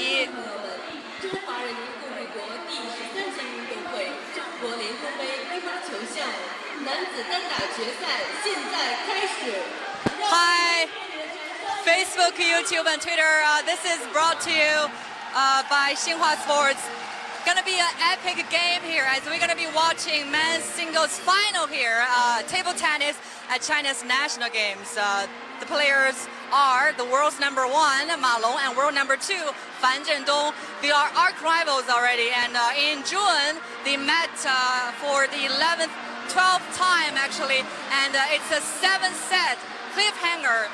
题。中华人民共和国第13届运动会中国联合杯乒乓球项目男子单打决赛现在开始。Hi, Facebook, YouTube, and Twitter. This is brought to you by Xinhua Sports. Gonna be an epic game here as we're gonna be watching men's singles final here, table tennis at China's national games. The players are the world's number 1, Ma Long, and world number 2, Fan Zhendong. They are arch rivals already, and in June they met for the 12th time actually, and it's a 7-set cliffhanger.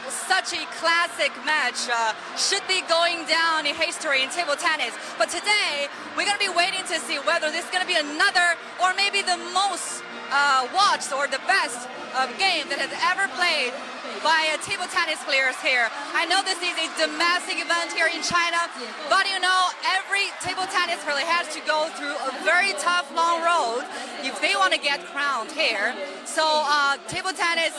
Such a classic match should be going down in history in table tennis. But today, we're going to be waiting to see whether this is going to be another or maybe the most watched or the best game that has ever played by table tennis players here. I know this is a domestic event here in China, but you know, every table tennis player has to go through a very tough, long road if they want to get crowned here. So table tennis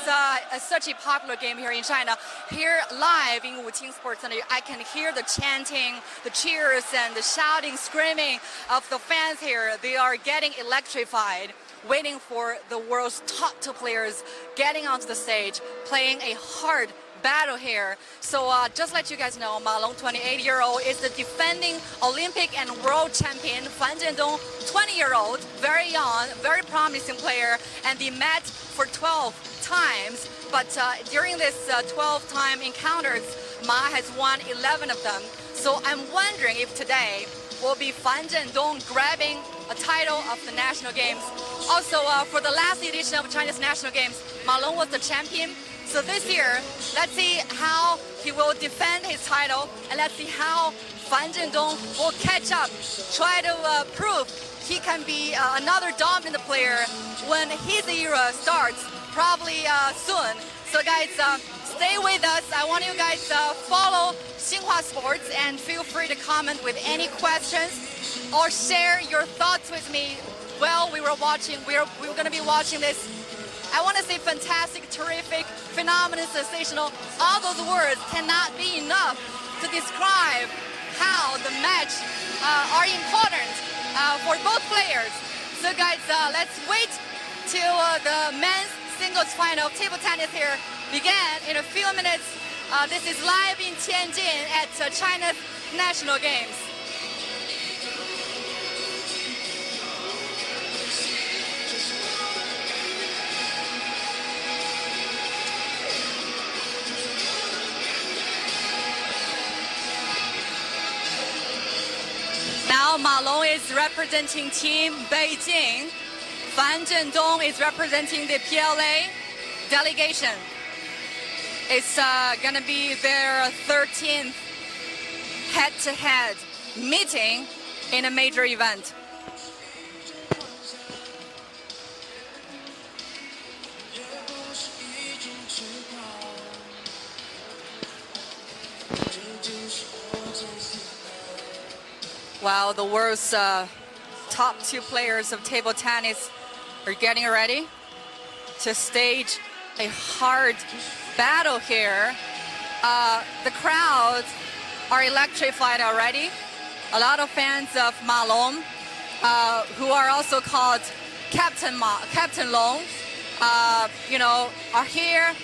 is such a popular game here in China. Here live in Wuqing Sports Center, I can hear the chanting, the cheers, and the shouting, screaming of the fans here. They are getting electrified, waiting for the world's top 2 players getting onto the stage, playing a hard battle here. So just let you guys know, Ma Long, 28-year-old, is the defending Olympic and world champion. Fan Zhendong, 20-year-old, very young, very promising player, and they met for 12 times. But during this 12-time encounters, Ma has won 11 of them. So I'm wondering if today will be Fan Zhendong grabbing a title of the national games. Also, for the last edition of China's national games, Ma Long was the champion. So this year, let's see how he will defend his title, and let's see how Fan Zhendong will catch up, try to prove he can be another dominant player when his era starts, probably soon. So guys, stay with us. I want you guys follow Xinhua Sports and feel free to comment with any questions or share your thoughts with me while we were watching. We were going to be watching this. I want to say fantastic, terrific, phenomenal, sensational. All those words cannot be enough to describe how the match are important for both players. So guys, let's wait till the men's singles final of table tennis here begin in a few minutes. This is live in Tianjin at China's national games. Now Ma Long is representing Team Beijing. Fan Zhendong is representing the PLA delegation. It's going to be their 13th head-to-head meeting in a major event. While the world's top 2 players of table tennis are getting ready to stage a hard battle here. The crowds are electrified already. A lot of fans of Ma Long, who are also called Captain Long, you know, are here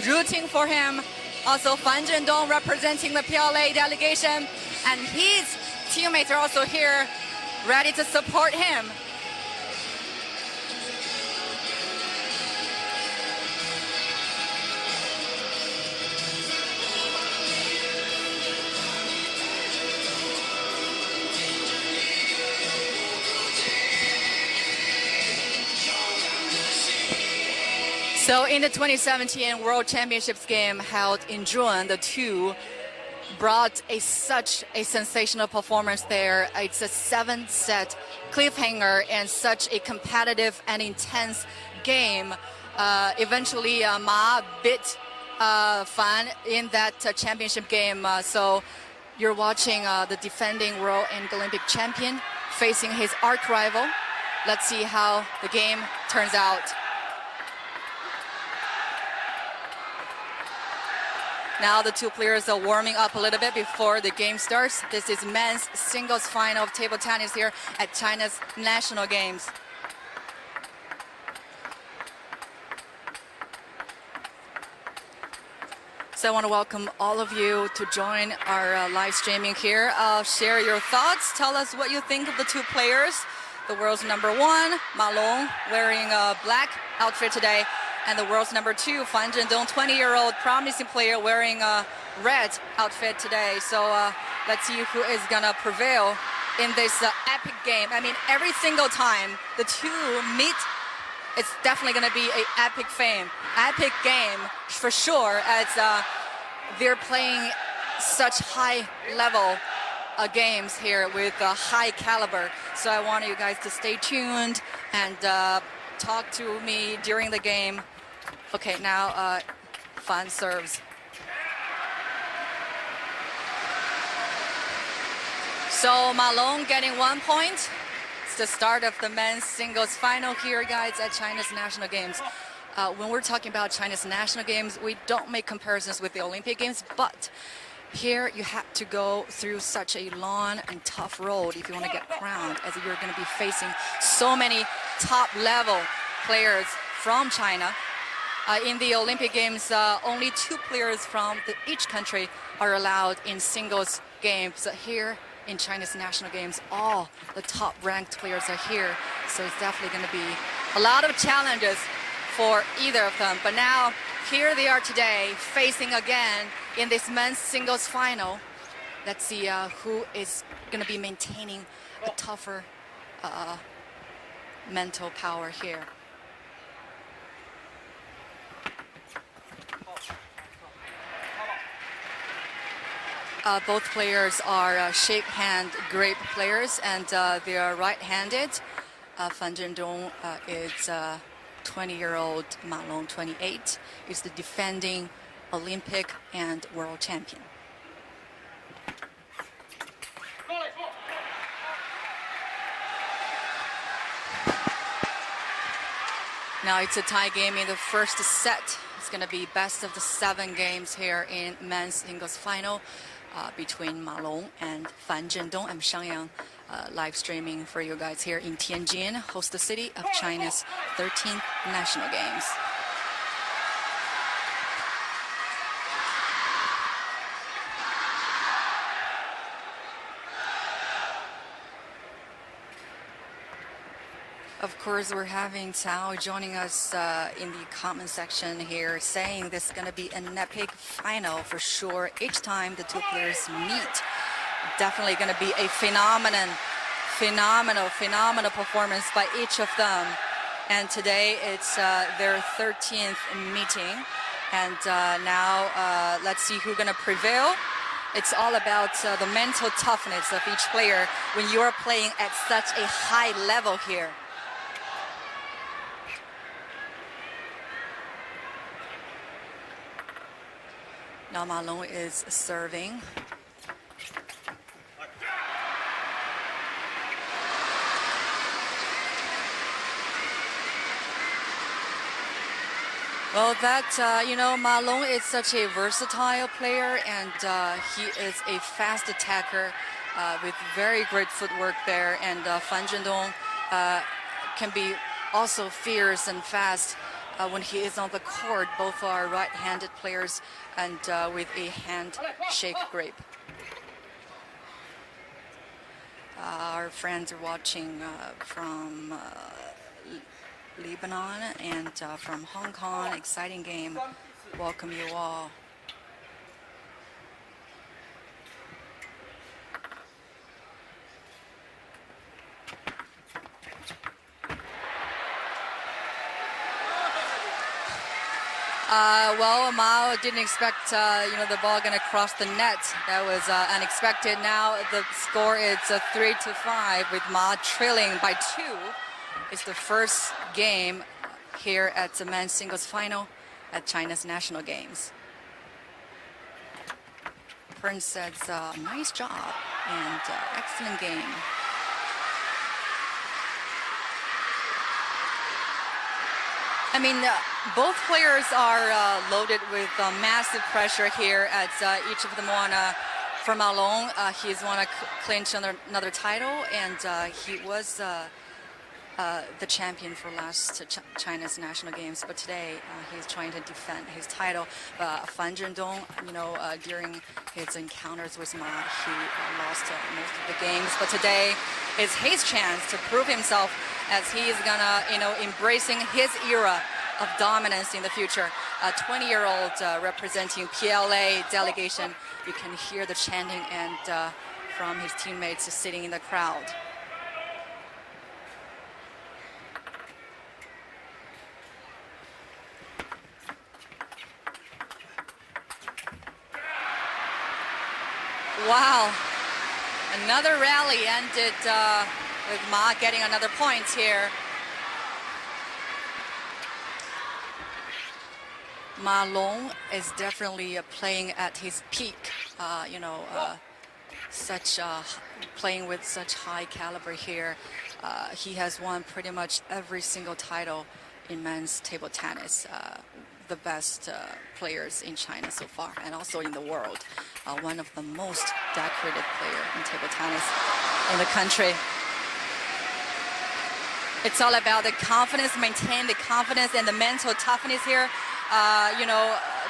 rooting for him. Also, Fan Zhendong representing the PLA delegation, and his teammates are also here, ready to support him. So in the 2017 World Championships game held in June, the two brought such a sensational performance there. It's a 7-set cliffhanger and such a competitive and intense game. Eventually, Ma beat Fan in that championship game. So you're watching the defending World and Olympic champion facing his arch rival. Let's see how the game turns out. Now the two players are warming up a little bit before the game starts. This is men's singles final of table tennis here at China's national games. So I want to welcome all of you to join our live streaming here. Share your thoughts. Tell us what you think of the two players. The world's number one, Ma Long, wearing a black outfit today, and the world's number two, Fan Zhendong, 20-year-old promising player, wearing a red outfit today. So let's see who is gonna prevail in this epic game. I mean, every single time the two meet, it's definitely going to be an epic game for sure, as they're playing such high level games here with high caliber. So I want you guys to stay tuned and talk to me during the game. Okay, now Fan serves. So Ma Long getting 1 point. It's the start of the men's singles final here, guys, at China's national games. When we're talking about China's national games, we don't make comparisons with the Olympic Games, but here you have to go through such a long and tough road if you want to get crowned, as you're going to be facing so many top-level players from China. In the Olympic Games, only 2 players from each country are allowed in singles games. Here in China's national games, all the top-ranked players are here, so it's definitely going to be a lot of challenges for either of them. But now, here they are today, facing again in this men's singles final. Let's see who is going to be maintaining a tougher mental power here. Both players are shake hand grip players, and they are right-handed. Fan Zhendong is 20-year-old, Ma Long, 28, is the defending Olympic and world champion. Now it's a tie game in the first set. It's going to be best of the 7 games here in men's singles final between Ma Long and Fan Zhendong. I'm Shangyang, live streaming for you guys here in Tianjin, host city of China's 13th national games. Of course, we're having Cao joining us in the comment section here, saying this is going to be an epic final for sure. Each time the two players meet, definitely going to be a phenomenal performance by each of them. And today it's their 13th meeting. And now let's see who's going to prevail. It's all about the mental toughness of each player when you are playing at such a high level here. Now Ma Long is serving. Well, Ma Long is such a versatile player, and he is a fast attacker with very great footwork there. And Fan Zhendong can be also fierce and fast when he is on the court. Both are right-handed players and with a handshake grip. Our friends are watching from Lebanon and from Hong Kong. Exciting game. Welcome you all. Well, Mao didn't expect the ball going to cross the net. That was unexpected. Now the score is 3-5 with Ma trailing by 2. It's the first game here at the men's singles final at China's national games. Prince says, nice job and excellent game. I mean, both players are loaded with massive pressure here at each of them want to. For Ma Long, he's want to clinch another title, and he was the champion for last China's national games. But today, he's trying to defend his title. Fan Zhendong, during his encounters with Ma, he lost most of the games. But today is his chance to prove himself, as he is gonna, embracing his era of dominance in the future. A 20-year-old representing PLA delegation. You can hear the chanting and from his teammates sitting in the crowd. Wow, another rally ended with Ma getting another point here. Ma Long is definitely playing at his peak, playing with such high caliber here. He has won pretty much every single title in men's table tennis. The best players in China so far, and also in the world. One of the most decorated players in table tennis in the country. It's all about the confidence, maintain the confidence and the mental toughness here.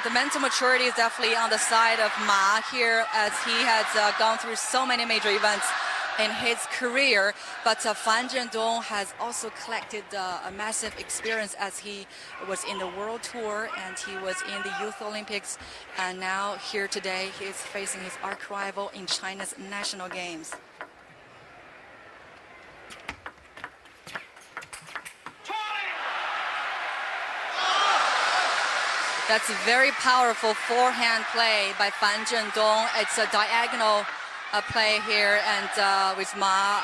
The mental maturity is definitely on the side of Ma here, as he has gone through so many major events in his career. But Fan Zhendong has also collected a massive experience, as he was in the World Tour and he was in the Youth Olympics. And now here today, he is facing his arch rival in China's national games. That's a very powerful forehand play by Fan Zhendong. It's a diagonal play here, and with Ma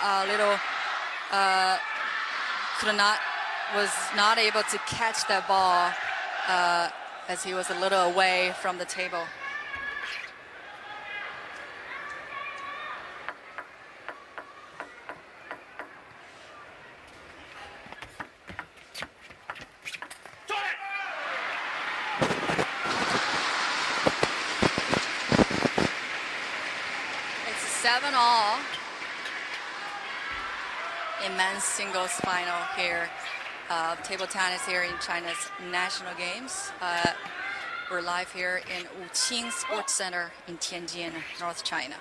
was not able to catch that ball as he was a little away from the table. It's 7-all in men's singles final here. Table tennis here in China's national games. We're live here in Wuqing Sports Center in Tianjin, North China.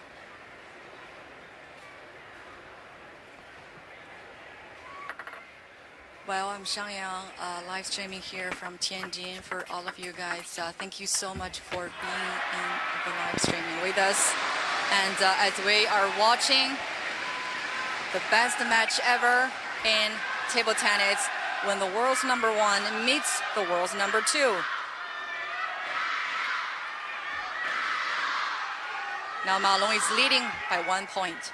Well, I'm Xiangyang, live streaming here from Tianjin for all of you guys. Thank you so much for being in the live streaming with us. And as we are watching the best match ever in table tennis, when the world's #1 meets the world's #2. Now Ma Long is leading by 1 point.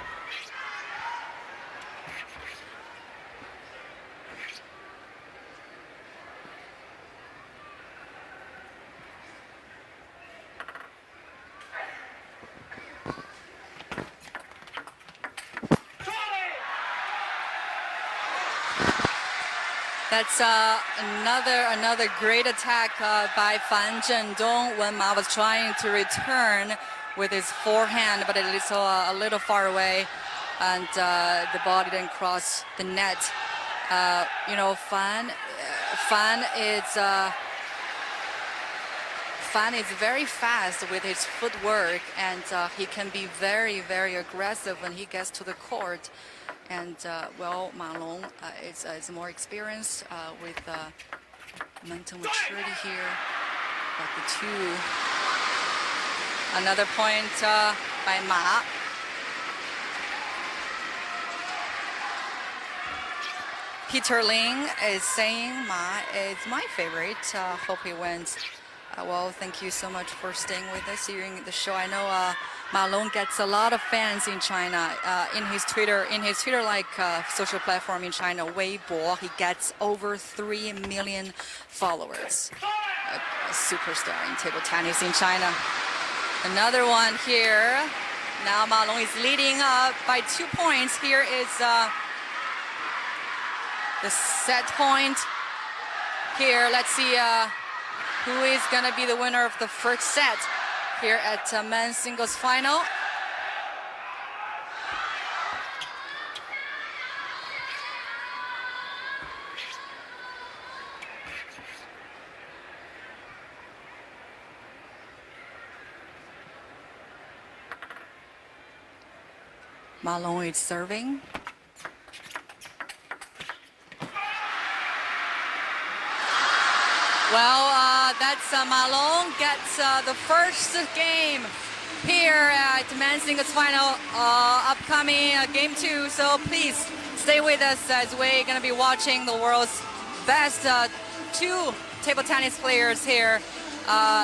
That's another great attack by Fan Zhendong when Ma was trying to return with his forehand, but it is a little far away, and the ball didn't cross the net. Fan is very fast with his footwork, and he can be very, very aggressive when he gets to the court. And Ma Long is more experienced with mental maturity here. But the two, another point by Ma. Peter Ling is saying Ma is my favorite. Hope he wins. Well, thank you so much for staying with us during the show. I know Ma Long gets a lot of fans in China. In his Twitter-like social platform in China, Weibo, he gets over 3 million followers. A superstar in table tennis in China. Another one here. Now Ma Long is leading by 2 points. Here is the set point. here. Let's see who is going to be the winner of the first set here at men's singles final. Ma Long is serving. Well, that's Ma Long gets the first game here at men's singles final, upcoming game 2. So please stay with us as we're going to be watching the world's best 2 table tennis players here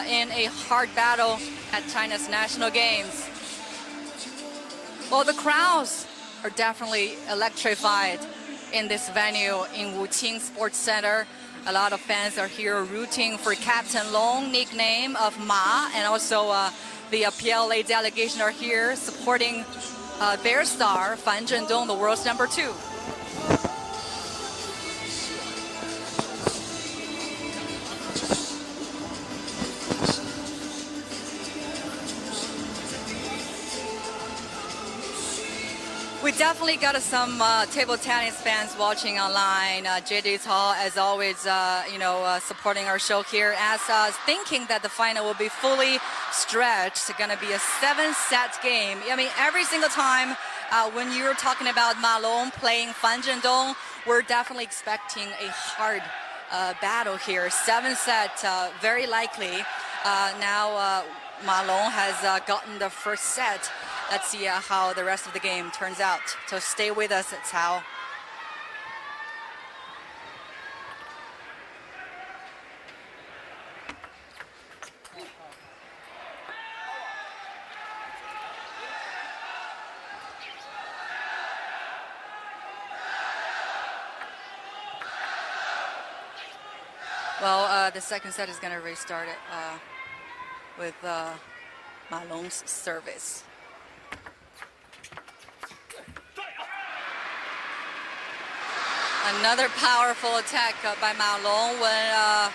in a hard battle at China's national games. Well, the crowds are definitely electrified in this venue in Wuqing Sports Center. A lot of fans are here rooting for Captain Long, nickname of Ma, and also the PLA delegation are here supporting their star, Fan Zhendong, the world's number 2. We definitely got some table tennis fans watching online. JJ's Hall, as always, supporting our show here, as thinking that the final will be fully stretched. It's going to be a 7-set game. I mean, every single time when you're talking about Ma Long playing Fan Zhendong, we're definitely expecting a hard battle here. 7-set, very likely. Now Ma Long has gotten the first set. Let's see how the rest of the game turns out. So stay with us, it's how. Well, the second set is going to restart it with Ma Long's service. Another powerful attack by Ma Long when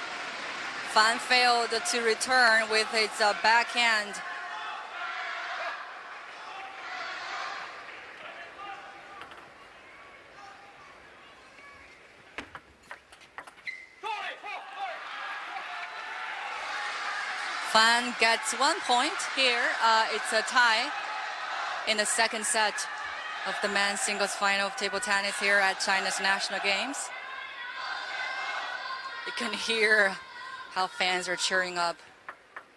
Fan failed to return with his backhand. Fan gets 1 point here. It's a tie in the second set of the men's singles final of table tennis here at China's national games. You can hear how fans are cheering up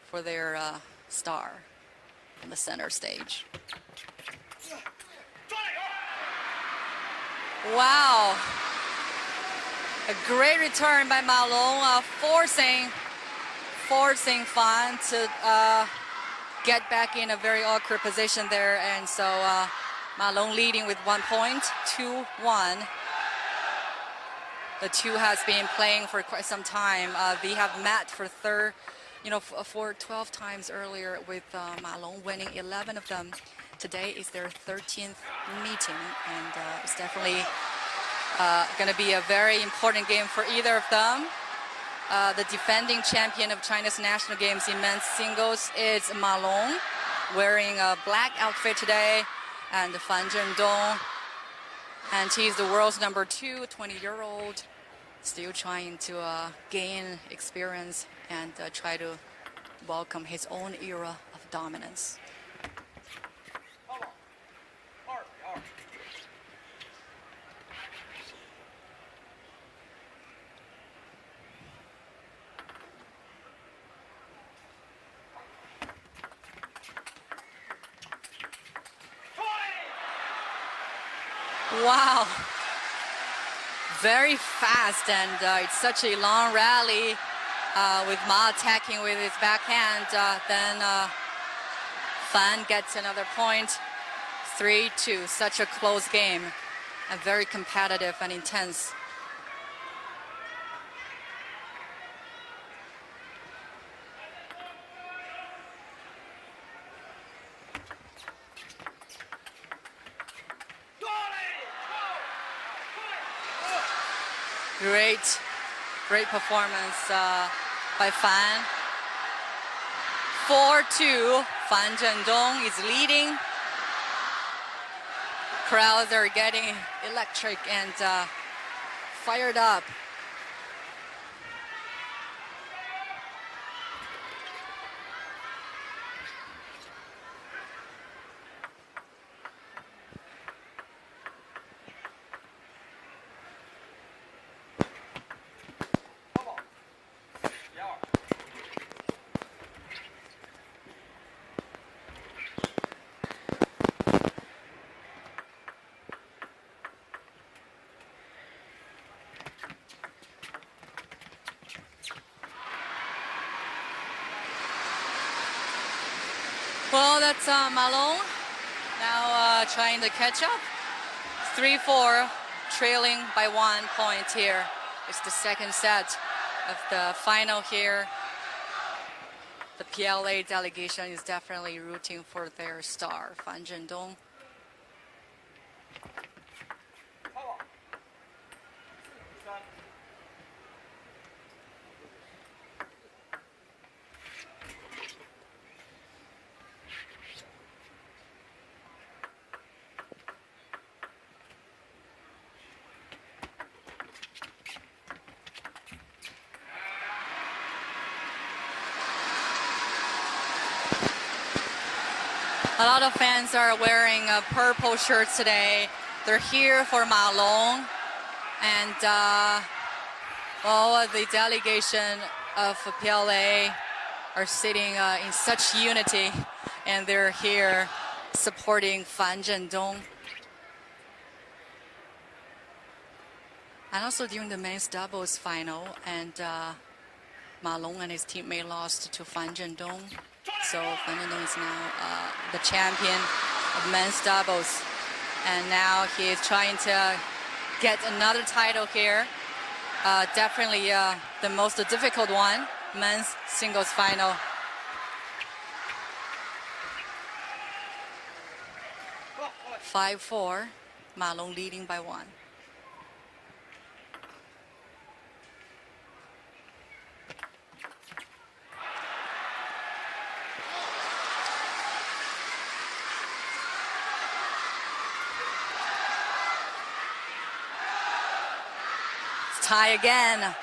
for their star on the center stage. Wow. A great return by Ma Long, forcing Fan to get back in a very awkward position there, and so Ma Long leading with 1 point, 2-1. The two has been playing for quite some time. They have met for 12 times earlier, with Ma Long winning 11 of them. Today is their 13th meeting, and it's definitely going to be a very important game for either of them. The defending champion of China's national games in men's singles is Ma Long, wearing a black outfit today, and Fan Zhendong, and he's the world's number 2, 20-year-old, still trying to gain experience and try to welcome his own era of dominance. Wow, very fast, and it's such a long rally with Ma attacking with his backhand. Then Fan gets another point, 3-2. Such a close game, and very competitive and intense. Great performance by Fan. 4-2. Fan Zhendong is leading. Crowds are getting electric and fired up. Well, that's Malone now trying to catch up. 3-4, trailing by 1 point here. It's the second set of the final here. The PLA delegation is definitely rooting for their star, Fan Zhendong. A lot of fans are wearing purple shirts today. They're here for Ma Long. And all the delegation of PLA are sitting in such unity. And they're here supporting Fan Zhendong. And also during the men's doubles final, and Ma Long and his teammate lost to Fan Zhendong. So Fan Zhendong is now the champion of men's doubles. And now he is trying to get another title here. Definitely the most difficult one, men's singles final. Five, 4, Ma Long leading by 1. Tie again.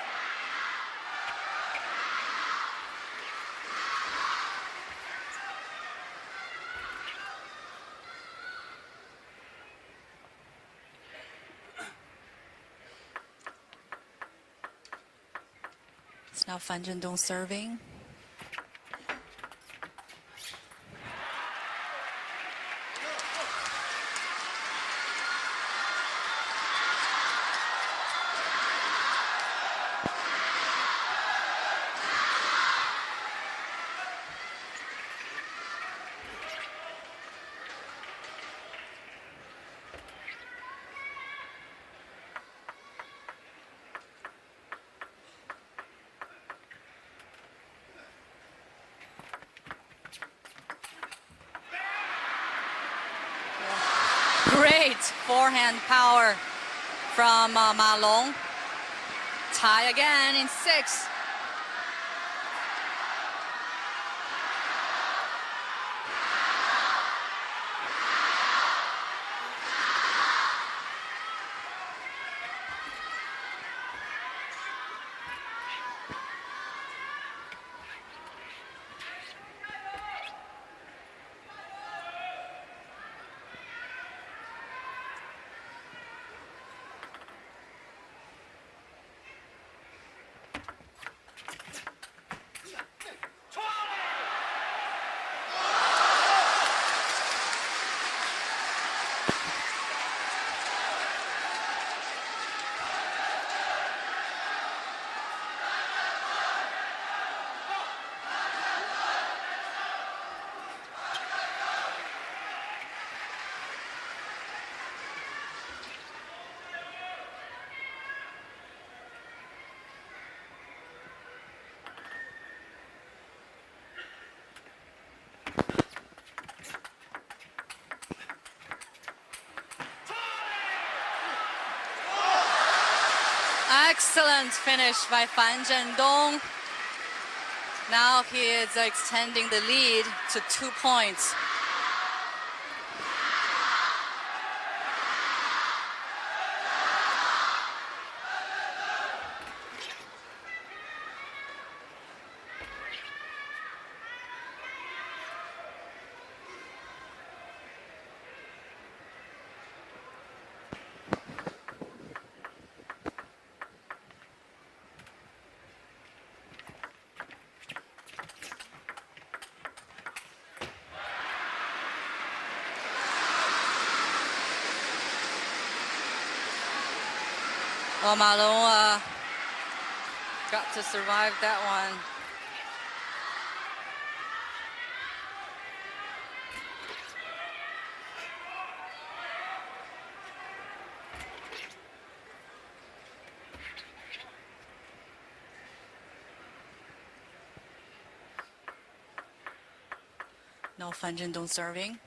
It's now Fan Zhendong serving. Great forehand power from Ma Long. Tie again in 6. Excellent finish by Fan Zhendong. Now he is extending the lead to 2 points. Oh, Malone got to survive that one. No Fan Zhendong serving.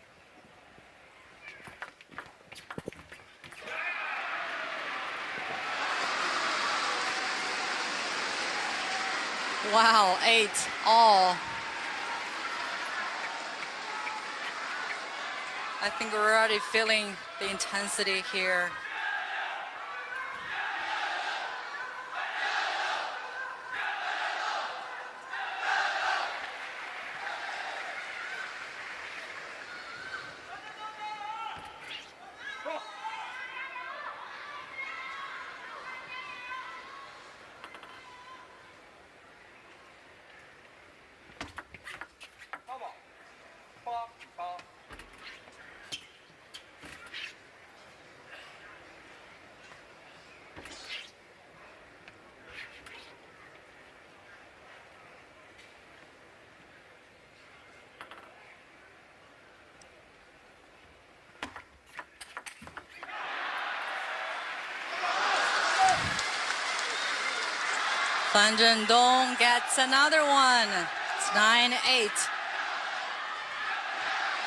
Wow, 8 all. I think we're already feeling the intensity here. Fan Zhendong gets another one. It's 9-8.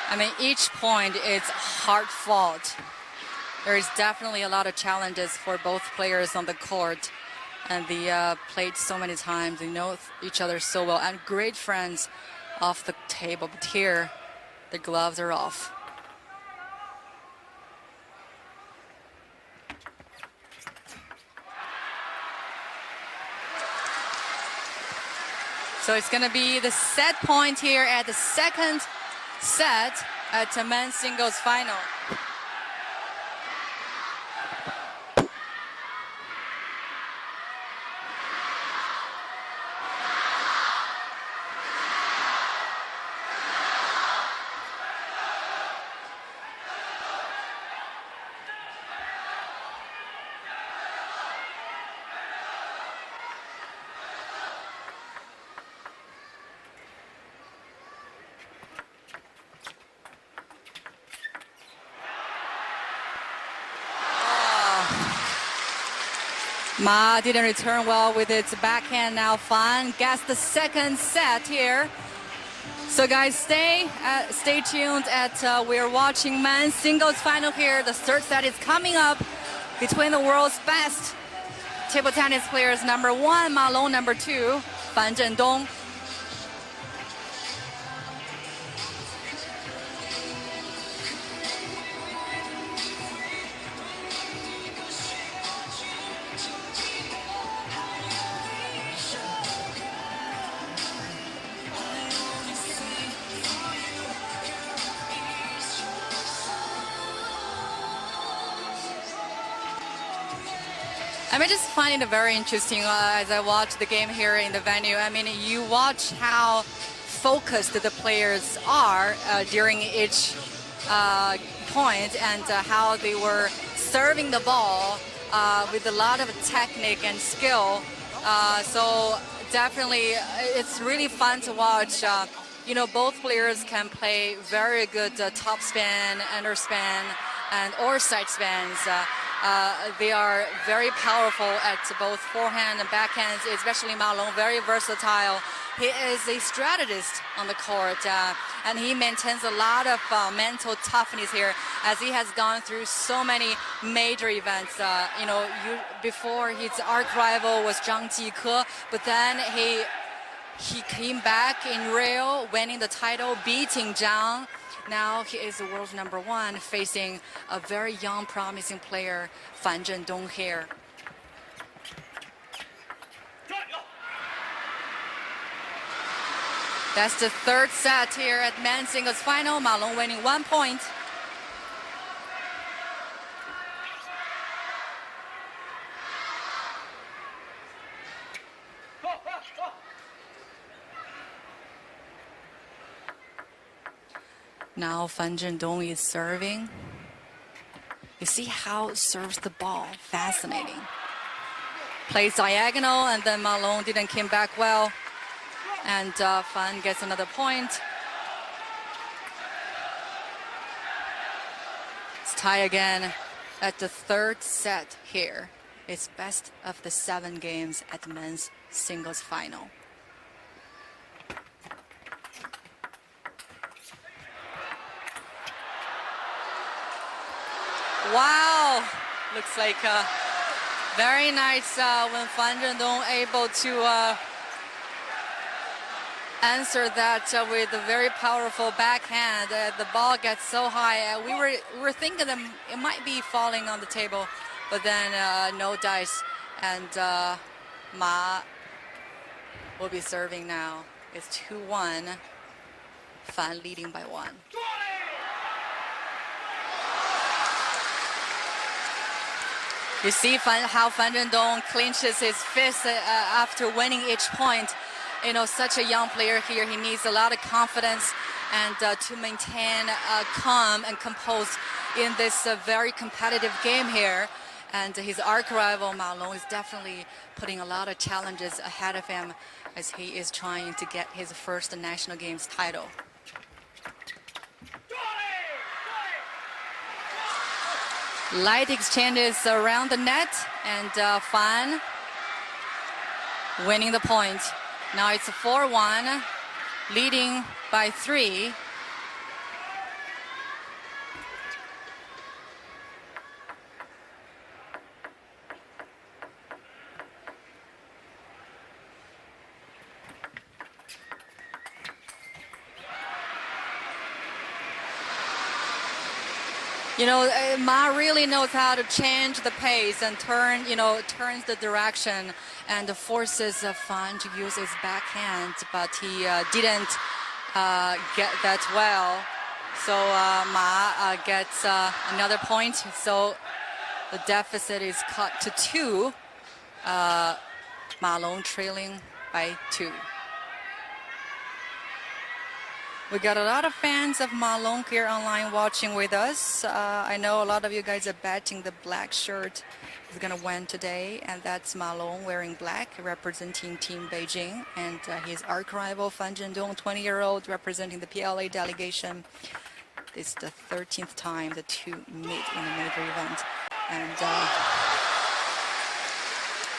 I mean, each point is hard fought. There is definitely a lot of challenges for both players on the court. And they played so many times. They know each other so well. And great friends off the table. But here, the gloves are off. So it's going to be the set point here at the second set at the men's singles final. Ma didn't return well with its backhand. Now Fan gets the second set here. So guys, stay tuned. We're watching men's singles final here. The third set is coming up between the world's best table tennis players. Number 1, Malone. Number 2, Fan Zhendong. I just find it very interesting as I watch the game here in the venue. I mean, you watch how focused the players are during each point and how they were serving the ball with a lot of technique and skill. So definitely, it's really fun to watch. You know, both players can play very good top spin, under spin, and or side spins. They are very powerful at both forehand and backhand, especially Ma Long, very versatile. He is a strategist on the court, and he maintains a lot of mental toughness here as he has gone through so many major events. Before his arch rival was Zhang Jike, but then he came back in Rio, winning the title, beating Zhang. Now he is the world's #1, facing a very young, promising player, Fan Zhendong here. That's the third set here at men's singles final. Ma Long winning 1 point. Now Fan Zhendong is serving. You see how it serves the ball. Fascinating. Plays diagonal, and then Ma Long didn't come back well. And Fan gets another point. It's tie again at the third set here. It's best of the 7 games at men's singles final. Wow, looks like very nice when Fan Zhendong able to answer that with a very powerful backhand. The ball gets so high. We were thinking that it might be falling on the table, but then no dice, and Ma will be serving now. It's 2-1. Fan leading by 1. You see how Fan Zhendong clinches his fist after winning each point. Such a young player here, he needs a lot of confidence and to maintain calm and composed in this very competitive game here. And his arch rival Ma Long is definitely putting a lot of challenges ahead of him as he is trying to get his first national games title. Light exchanges around the net, and Fan winning the point. Now it's 4-1, leading by 3. Ma really knows how to change the pace and turns the direction and forces Fan to use his backhand, but he didn't get that well. So Ma gets another point. So the deficit is cut to 2. Ma Long trailing by 2. We got a lot of fans of Ma Long here online watching with us. I know a lot of you guys are betting the black shirt is going to win today, and that's Ma Long wearing black, representing Team Beijing, and his arch rival Fan Zhendong, 20-year-old, representing the PLA delegation. It's the 13th time the two meet in a major event, and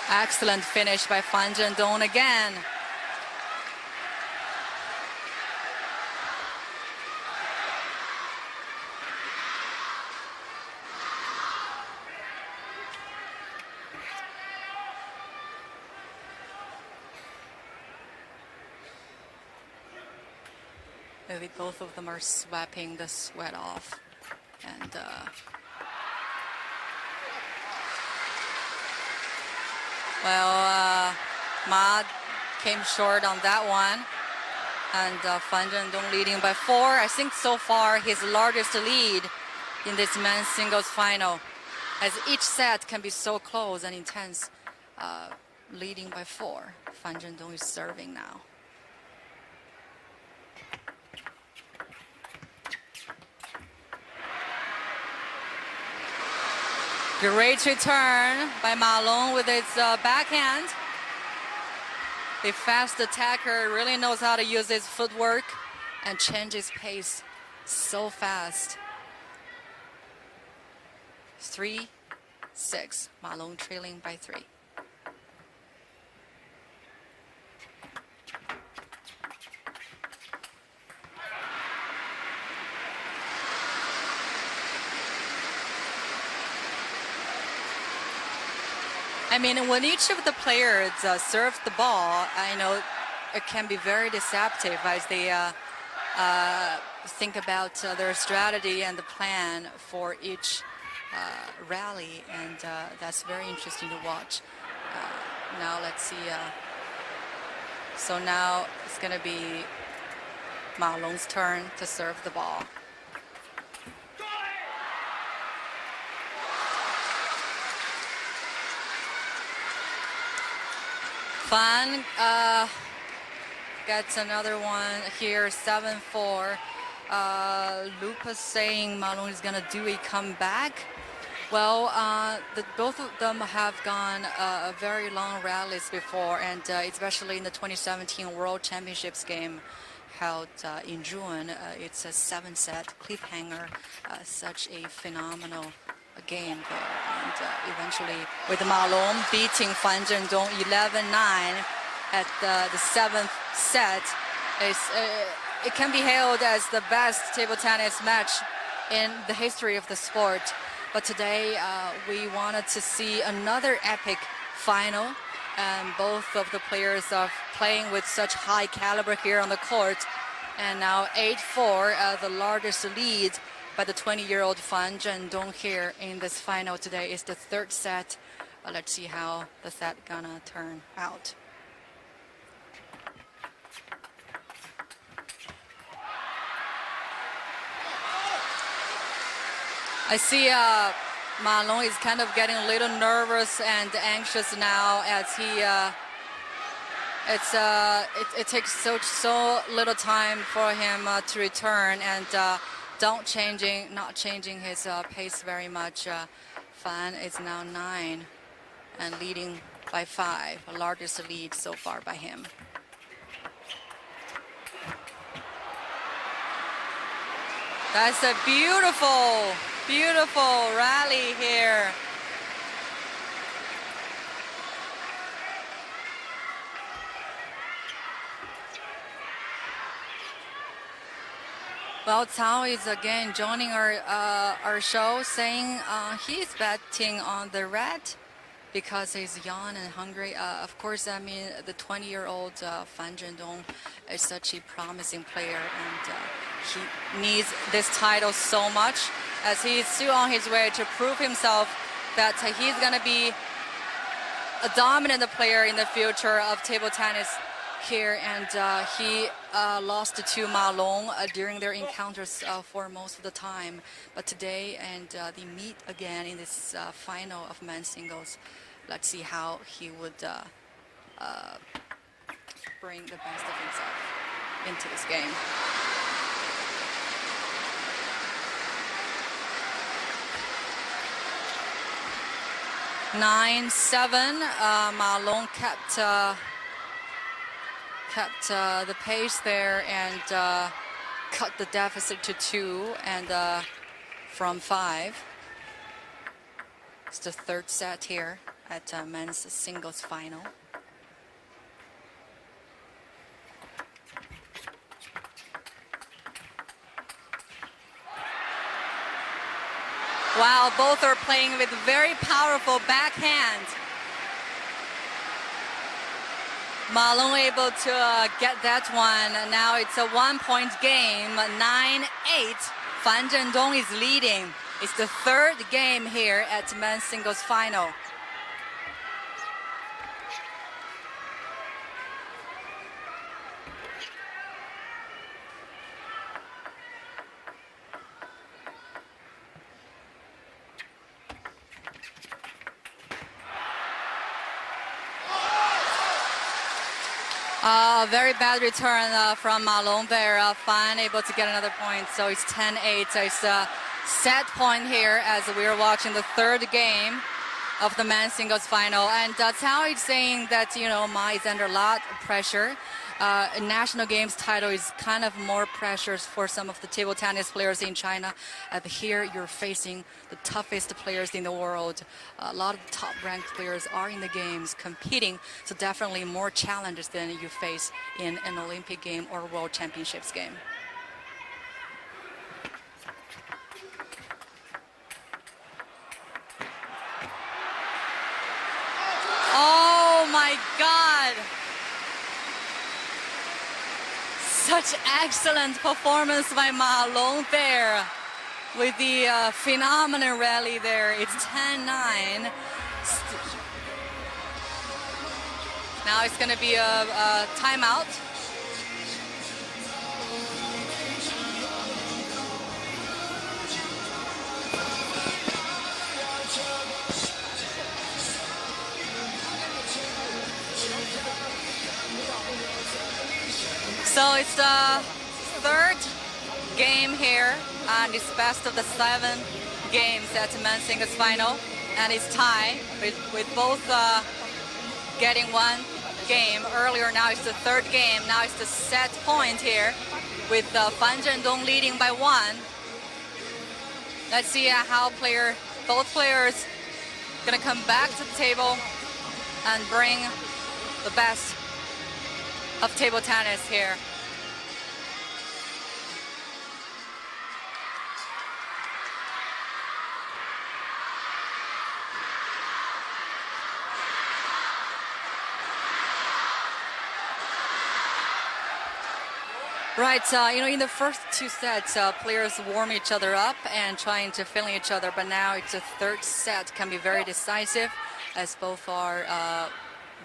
excellent finish by Fan Zhendong again. Maybe both of them are sweeping the sweat off, and Ma came short on that one, and Fan Zhendong leading by 4. I think so far his largest lead in this men's singles final, as each set can be so close and intense. Leading by 4. Fan Zhendong is serving now. Great return by Ma Long with his backhand. The fast attacker really knows how to use his footwork and change his pace so fast. 3, 6. Ma Long trailing by 3. I mean, when each of the players serve the ball, I know it can be very deceptive as they think about their strategy and the plan for each rally, and that's very interesting to watch. Now let's see. So now it's going to be Ma Long's turn to serve the ball. Fan gets another one here, 7-4. Lucas saying Ma Long is going to do a comeback. Well, both of them have gone very long rallies before, and especially in the 2017 World Championships game held in June. It's a 7-set cliffhanger, such a phenomenal game there. And eventually, with Ma Long beating Fan Zhendong 11-9 at the 7th set, it can be hailed as the best table tennis match in the history of the sport. But today, we wanted to see another epic final. And both of the players are playing with such high caliber here on the court. And now 8-4, the largest lead by the 20-year-old Fan Zhendong here in this final today is the 3rd set. Let's see how the set gonna turn out. I see Ma Long is kind of getting a little nervous and anxious now as he it takes so little time for him to return, and not changing his pace very much. Fan is now 9 and leading by 5, the largest lead so far by him. That's a beautiful rally here. Well, Cao is again joining our show, saying he's betting on the red because he's young and hungry. Of course, I mean, the 20-year-old Fan Zhendong is such a promising player, and he needs this title so much as he's still on his way to prove himself that he's going to be a dominant player in the future of table tennis here. And he lost to Ma Long during their encounters for most of the time. But today, and they meet again in this final of men's singles. Let's see how he would bring the best of himself into this game. (9-7). Ma Long kept the pace there and cut the deficit to 2 and from 5. It's the 3rd set here at men's singles final. Wow, both are playing with very powerful backhand. Ma Long able to get that one. Now it's a 1-point game, 9-8. Fan Zhendong is leading. It's the 3rd game here at men's singles final. Very bad return from Ma Long there. Fan able to get another point, so it's 10-8. So it's a set point here as we are watching the 3rd game. of the men's singles final. And Cao is saying that, Ma is under a lot of pressure. National Games title is kind of more pressures for some of the table tennis players in China. Here you're facing the toughest players in the world. A lot of top-ranked players are in the games competing, so definitely more challenges than you face in an Olympic game or World Championships game. Oh my God! Such excellent performance by Ma Long there with the phenomenal rally there. It's 10-9. Now it's going to be a timeout. So it's the third game here, and it's best of the 7 games at the men's singles final, and it's tied with both getting 1 game earlier. Now it's the third game. Now it's the set point here with Fan Zhendong leading by 1. Let's see how both players gonna come back to the table and bring the best of table tennis here. Right, in the first 2 sets, players warm each other up and trying to feel each other, but now it's the third set can be very decisive as both are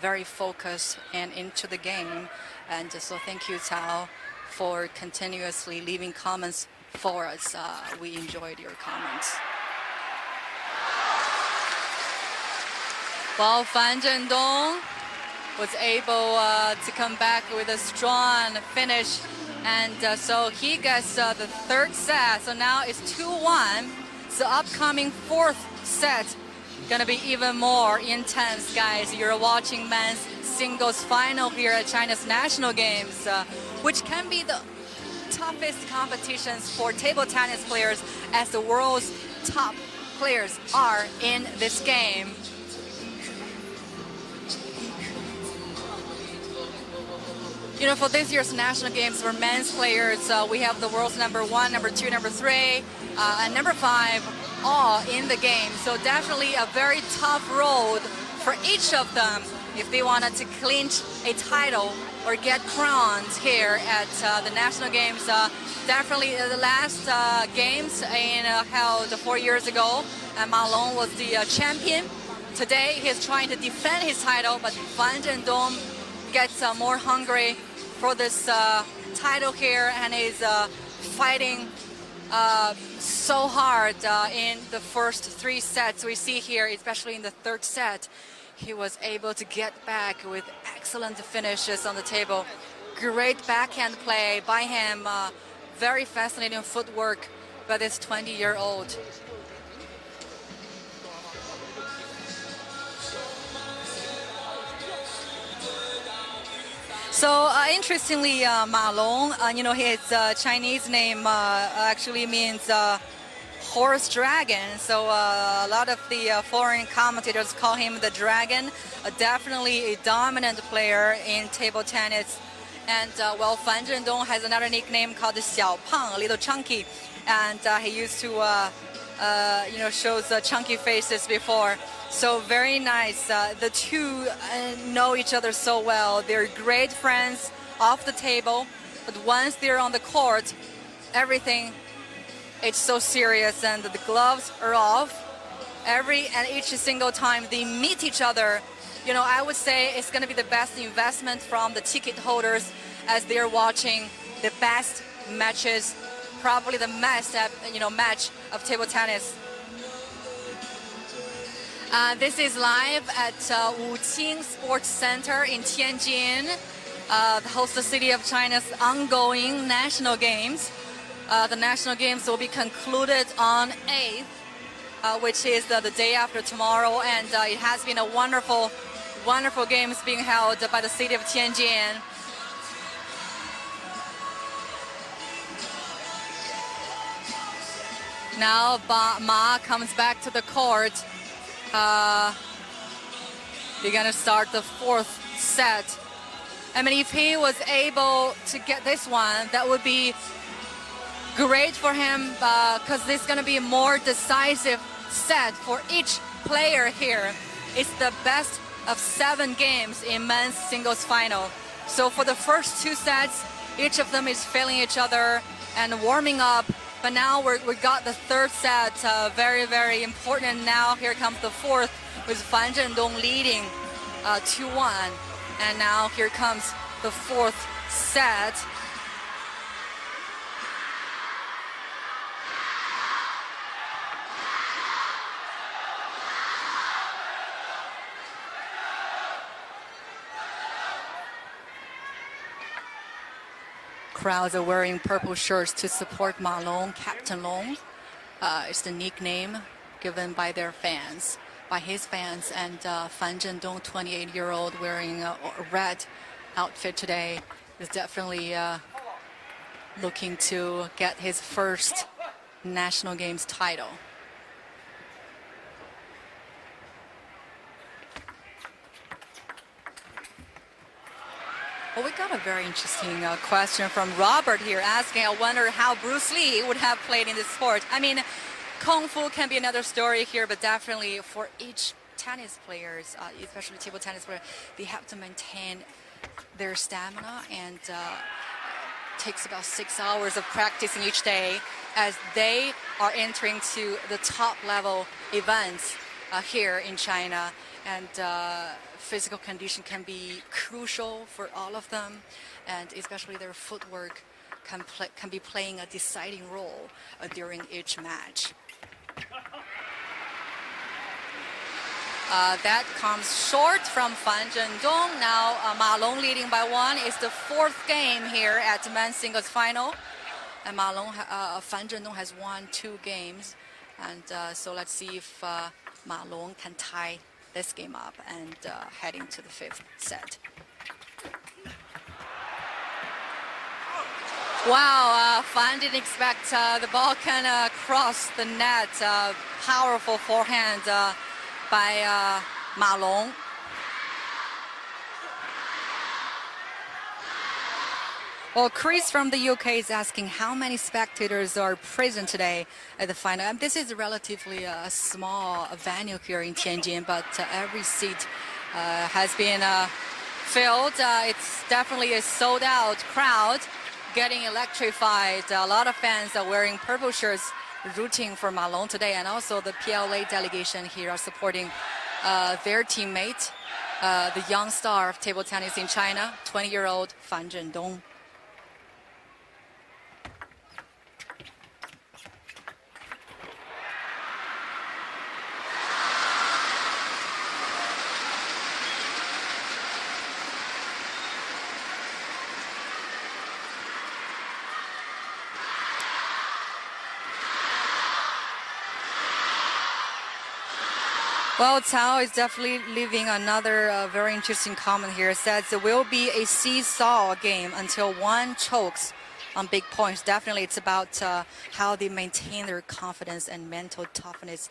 very focused and into the game. And so thank you, Cao, for continuously leaving comments for us. We enjoyed your comments. Well, Fan Zhendong was able to come back with a strong finish. And so he gets the third set. So now it's 2-1. So upcoming 4th set gonna be even more intense, guys. You're watching men's singles final here at China's National Games, which can be the toughest competitions for table tennis players as the world's top players are in this game. For this year's National Games for men's players, we have the world's number 1, number 2, number 3, and number 5 all in the game. So definitely a very tough road for each of them if they wanted to clinch a title or get crowns here at the National Games. Definitely the last games held 4 years ago, and Ma Long was the champion. Today he's trying to defend his title, but Fan Zhendong gets more hungry for this title here, and is fighting so hard in the first 3 sets. We see here, especially in the third set, he was able to get back with excellent finishes on the table. Great backhand play by him. Very fascinating footwork by this 20-year-old. So interestingly, Ma Long, his Chinese name actually means horse dragon. So a lot of the foreign commentators call him the dragon. Definitely a dominant player in table tennis. And well, Fan Zhendong has another nickname called Xiao Pang, a little chunky. And he used to, shows chunky faces before. So very nice. The two know each other so well. They're great friends off the table, but once they're on the court, everything, it's so serious, and the gloves are off. Each single time they meet each other, I would say it's going to be the best investment from the ticket holders as they're watching the best matches, probably the best match of table tennis. This is live at Wuqing Sports Center in Tianjin, the host city of China's ongoing National Games. The National Games will be concluded on 8th which is the day after tomorrow, and it has been a wonderful, wonderful games being held by the city of Tianjin. Now Ma comes back to the court. They're gonna start the fourth set. I mean, if he was able to get this one, that would be great for him, because this is gonna be a more decisive set for each player here. It's the best of 7 games in men's singles final. So for the first 2 sets, each of them is failing each other and warming up. But now we got the third set, very, very important. And now here comes the fourth, with Fan Zhendong leading 2-1. And now here comes the fourth set. Crowds are wearing purple shirts to support Ma Long, Captain Long. It's the nickname given by their fans, by his fans. And Fan Zhendong, 28-year-old, wearing a red outfit today, is definitely looking to get his first national games title. Well, we got a very interesting question from Robert here, asking, I wonder how Bruce Lee would have played in this sport. I mean, Kung Fu can be another story here, but definitely for each tennis players, especially table tennis players, they have to maintain their stamina, and takes about 6 hours of practicing each day as they are entering to the top level events here in China. And physical condition can be crucial for all of them, and especially their footwork can be playing a deciding role during each match. That comes short from Fan Zhendong. Now Ma Long leading by 1. It's the 4th game here at men's singles final. And Fan Zhendong has won 2 games. And so let's see if Ma Long can tie this game up and heading to the 5th set. Wow, Fan didn't expect the ball can cross the net. Powerful forehand by Ma Long. Well, Chris from the UK is asking how many spectators are present today at the final. And this is relatively a small venue here in Tianjin, but every seat has been filled. It's definitely a sold-out crowd, getting electrified. A lot of fans are wearing purple shirts, rooting for Ma Long today, and also the PLA delegation here are supporting their teammate, the young star of table tennis in China, 20-year-old Fan Zhendong. Well, Cao is definitely leaving another very interesting comment here. It says there will be a seesaw game until one chokes on big points. Definitely, it's about how they maintain their confidence and mental toughness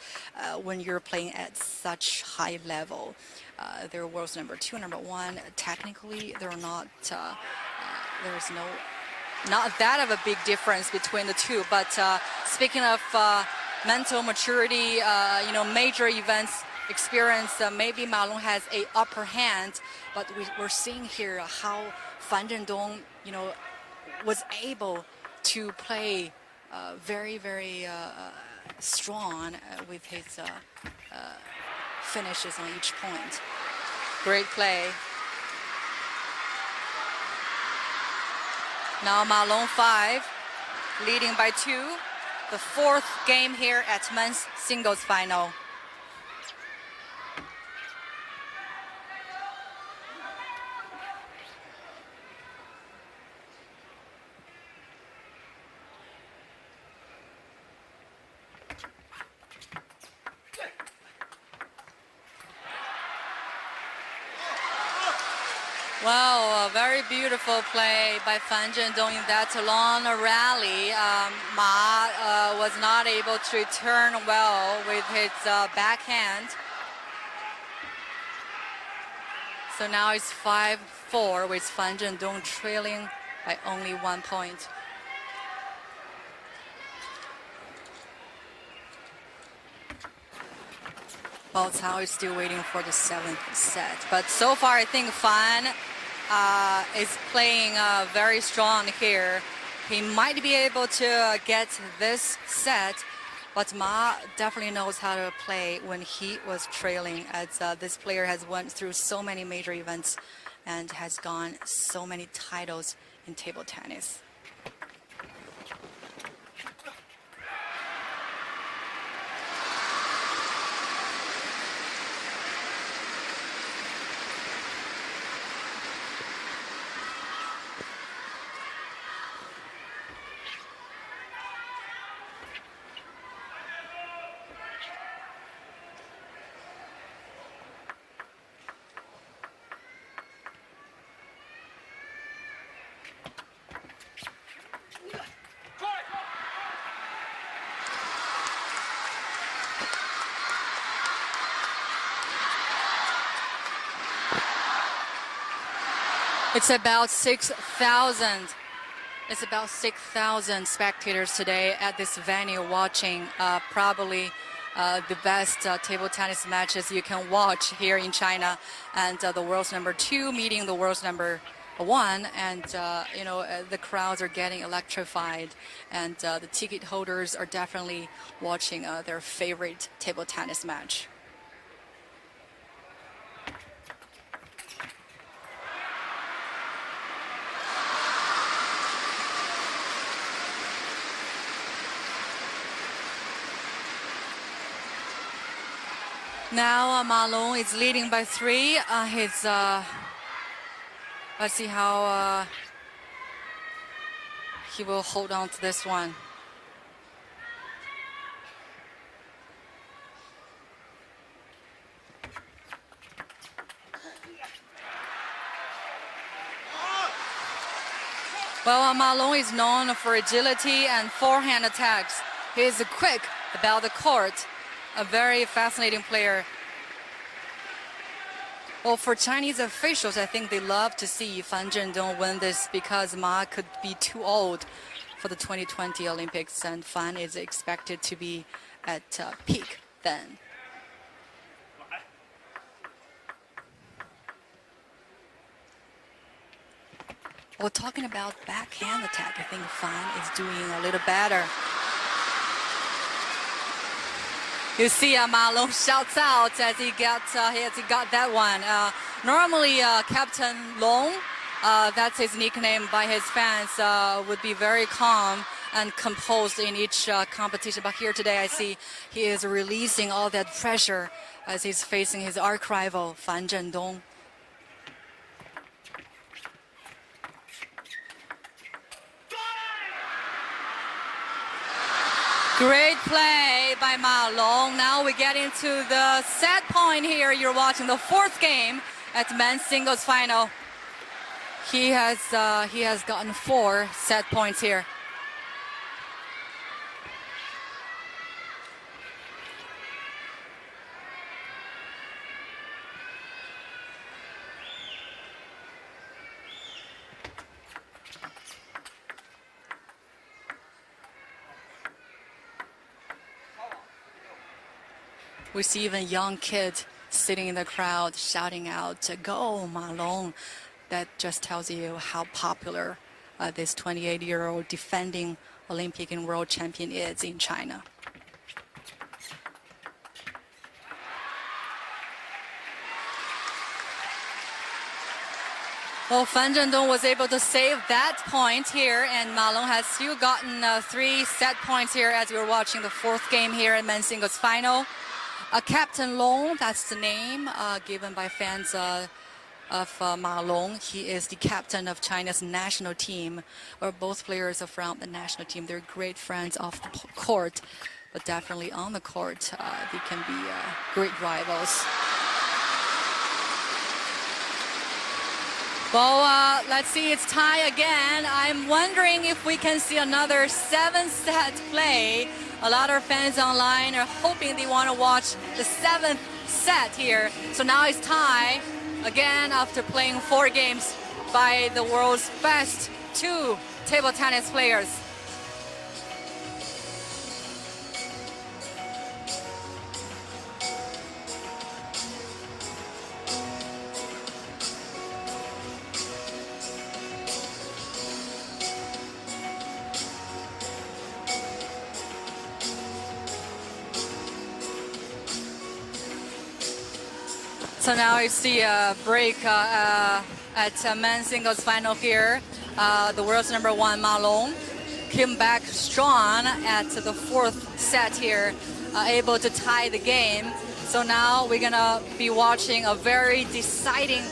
when you're playing at such high level. They're world's number 2, number 1. Technically, they're not. There's not that of a big difference between the two. But speaking of mental maturity, major events experience, maybe Ma Long has a upper hand, but we're seeing here how Fan Zhendong, was able to play very, very strong with his finishes on each point. Great play. Now Ma Long 5, leading by 2. The 4th game here at men's singles final. Well, a very beautiful play by Fan Zhendong in that long rally. Ma was not able to return well with his backhand. So now it's 5-4 with Fan Zhendong trailing by only 1 point. Well, Cao is still waiting for the 7th set. But so far, I think Fan is playing very strong here. He might be able to get this set, but Ma definitely knows how to play when he was trailing, as this player has went through so many major events and has gone so many titles in table tennis. It's about 6,000. It's about 6,000 spectators today at this venue watching probably the best table tennis matches you can watch here in China, and the world's number 2 meeting the world's number 1, and the crowds are getting electrified, and the ticket holders are definitely watching their favorite table tennis match. Now Ma Long is leading by 3. Let's see how he will hold on to this one. Well, Ma Long is known for agility and forehand attacks. He is quick about the court. A very fascinating player. Well, for Chinese officials, I think they love to see Fan Zhendong win this because Ma could be too old for the 2020 Olympics, and Fan is expected to be at peak then. Well, talking about backhand attack, I think Fan is doing a little better. You see Ma Long shouts out as he got that one. Normally, Captain Long, that's his nickname by his fans, would be very calm and composed in each competition. But here today, I see he is releasing all that pressure as he's facing his arch rival, Fan Zhendong. Great play by Ma Long. Now we get into the set point here. You're watching the 4th game at men's singles final. He has gotten 4 set points here. We see even young kids sitting in the crowd shouting out, "Go, Ma Long." That just tells you how popular this 28-year-old defending Olympic and world champion is in China. Well, Fan Zhendong was able to save that point here, and Ma Long has still gotten 3 set points here as we're watching the 4th game here in men's singles final. Captain Long, that's the name given by fans of Ma Long. He is the captain of China's national team, where both players are from the national team. They're great friends off the court, but definitely on the court, they can be great rivals. Well, let's see, it's tie again. I'm wondering if we can see another 7-set play. A lot of fans online are hoping they want to watch the 7th set here. So now it's tie again after playing 4 games by the world's best 2 table tennis players. So now you see a break at men's singles final here. The world's number 1 Ma Long came back strong at the 4th set here, able to tie the game. So now we're gonna be watching a very deciding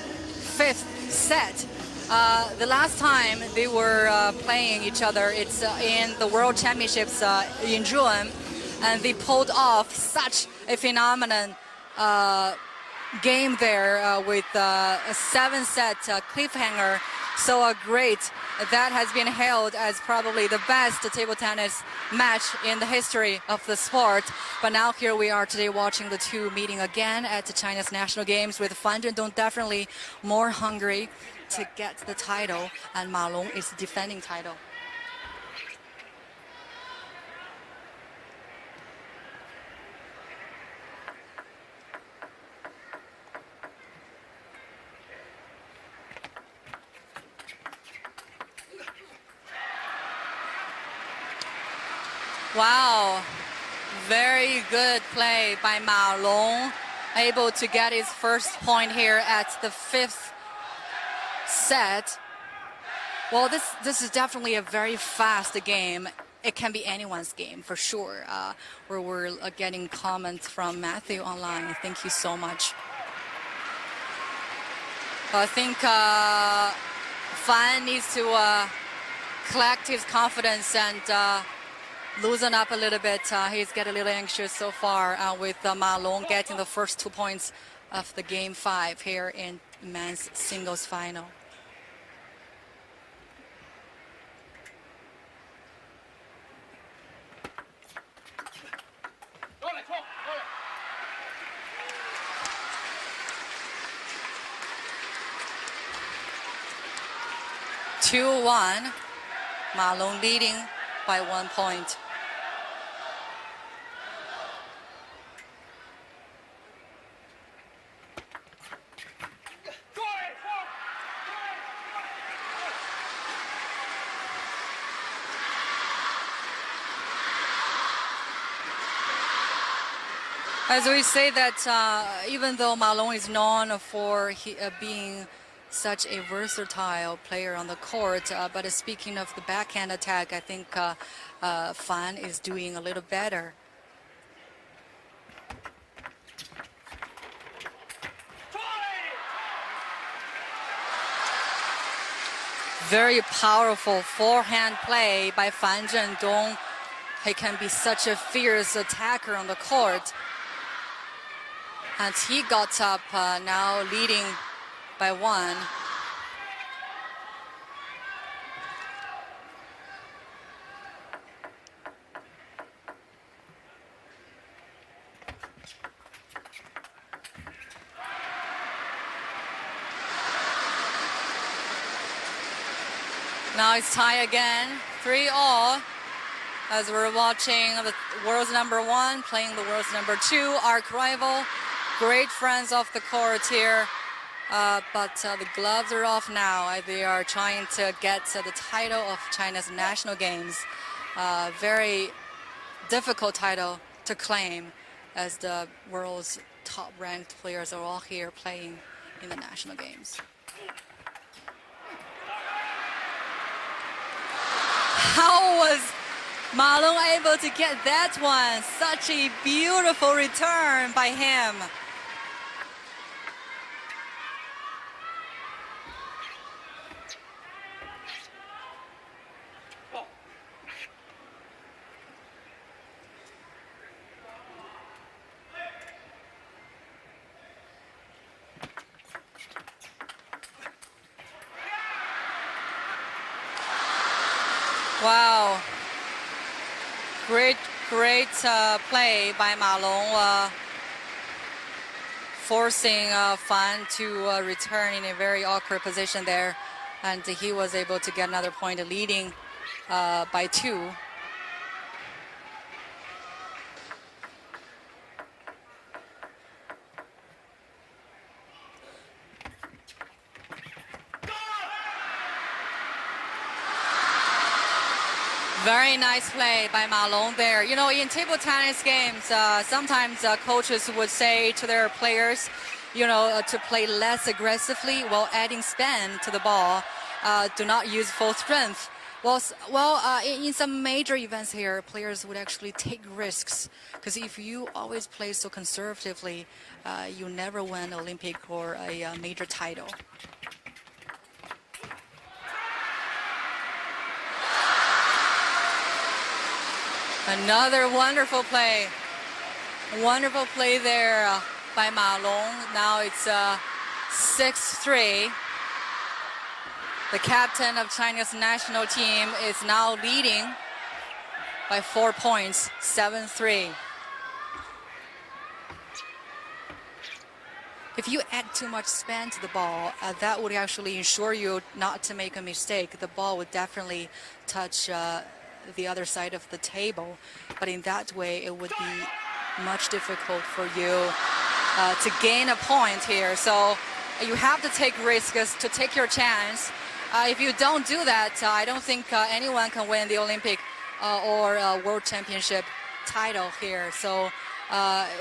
5th set. The last time they were playing each other, it's in the World Championships in June, and they pulled off such a phenomenon game there with a 7-set cliffhanger. So great. That has been hailed as probably the best table tennis match in the history of the sport. But now here we are today watching the 2 meeting again at the China's national games with Fan Zhendong definitely more hungry to get the title, and Ma Long is the defending title. Wow, very good play by Ma Long, able to get his first point here at the 5th set. Well, this is definitely a very fast game. It can be anyone's game for sure. We're getting comments from Matthew online. Thank you so much. I think Fan needs to collect his confidence and loosen up a little bit. He's getting a little anxious so far with Ma Long getting the first 2 points of the game 5 here in men's singles final. Two one, Ma Long leading by 1 point. As we say that even though Ma Long is known for being such a versatile player on the court, but speaking of the backhand attack, I think Fan is doing a little better. Very powerful forehand play by Fan Zhendong. He can be such a fierce attacker on the court. And he got up now leading by 1. Now it's tie again, 3-all, as we're watching the world's number 1 playing the world's number 2 arch rival. Great friends off the court here, but the gloves are off now. They are trying to get the title of China's national games. Very difficult title to claim, as the world's top-ranked players are all here playing in the national games. How was Ma Long able to get that one? Such a beautiful return by him. Wow. Great play by Ma Long, forcing Fan to return in a very awkward position there. And he was able to get another point, leading by 2. Very nice play by Ma Long there. You know, in table tennis games, sometimes coaches would say to their players, you know, to play less aggressively while adding spin to the ball. Do not use full strength. In some major events here, players would actually take risks, because if you always play so conservatively, you never win Olympic or a major title. Another wonderful play. Wonderful play there by Ma Long. Now it's 6-3. The captain of China's national team is now leading by 4 points, 7-3. If you add too much spin to the ball, that would actually ensure you not to make a mistake. The ball would definitely touch the other side of the table, but in that way it would be much difficult for you to gain a point here. So you have to take risks to take your chance. If you don't do that, I don't think anyone can win the Olympic or World Championship title here. So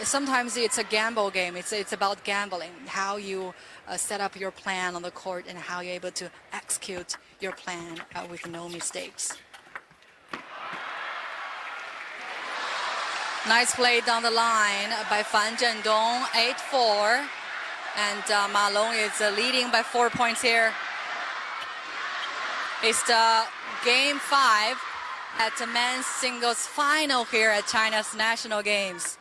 sometimes it's a gamble game. It's about gambling, how you set up your plan on the court and how you're able to execute your plan with no mistakes. Nice play down the line by Fan Zhendong, 8-4. And Ma Long is leading by 4 points here. It's the game 5 at the men's singles final here at China's National Games.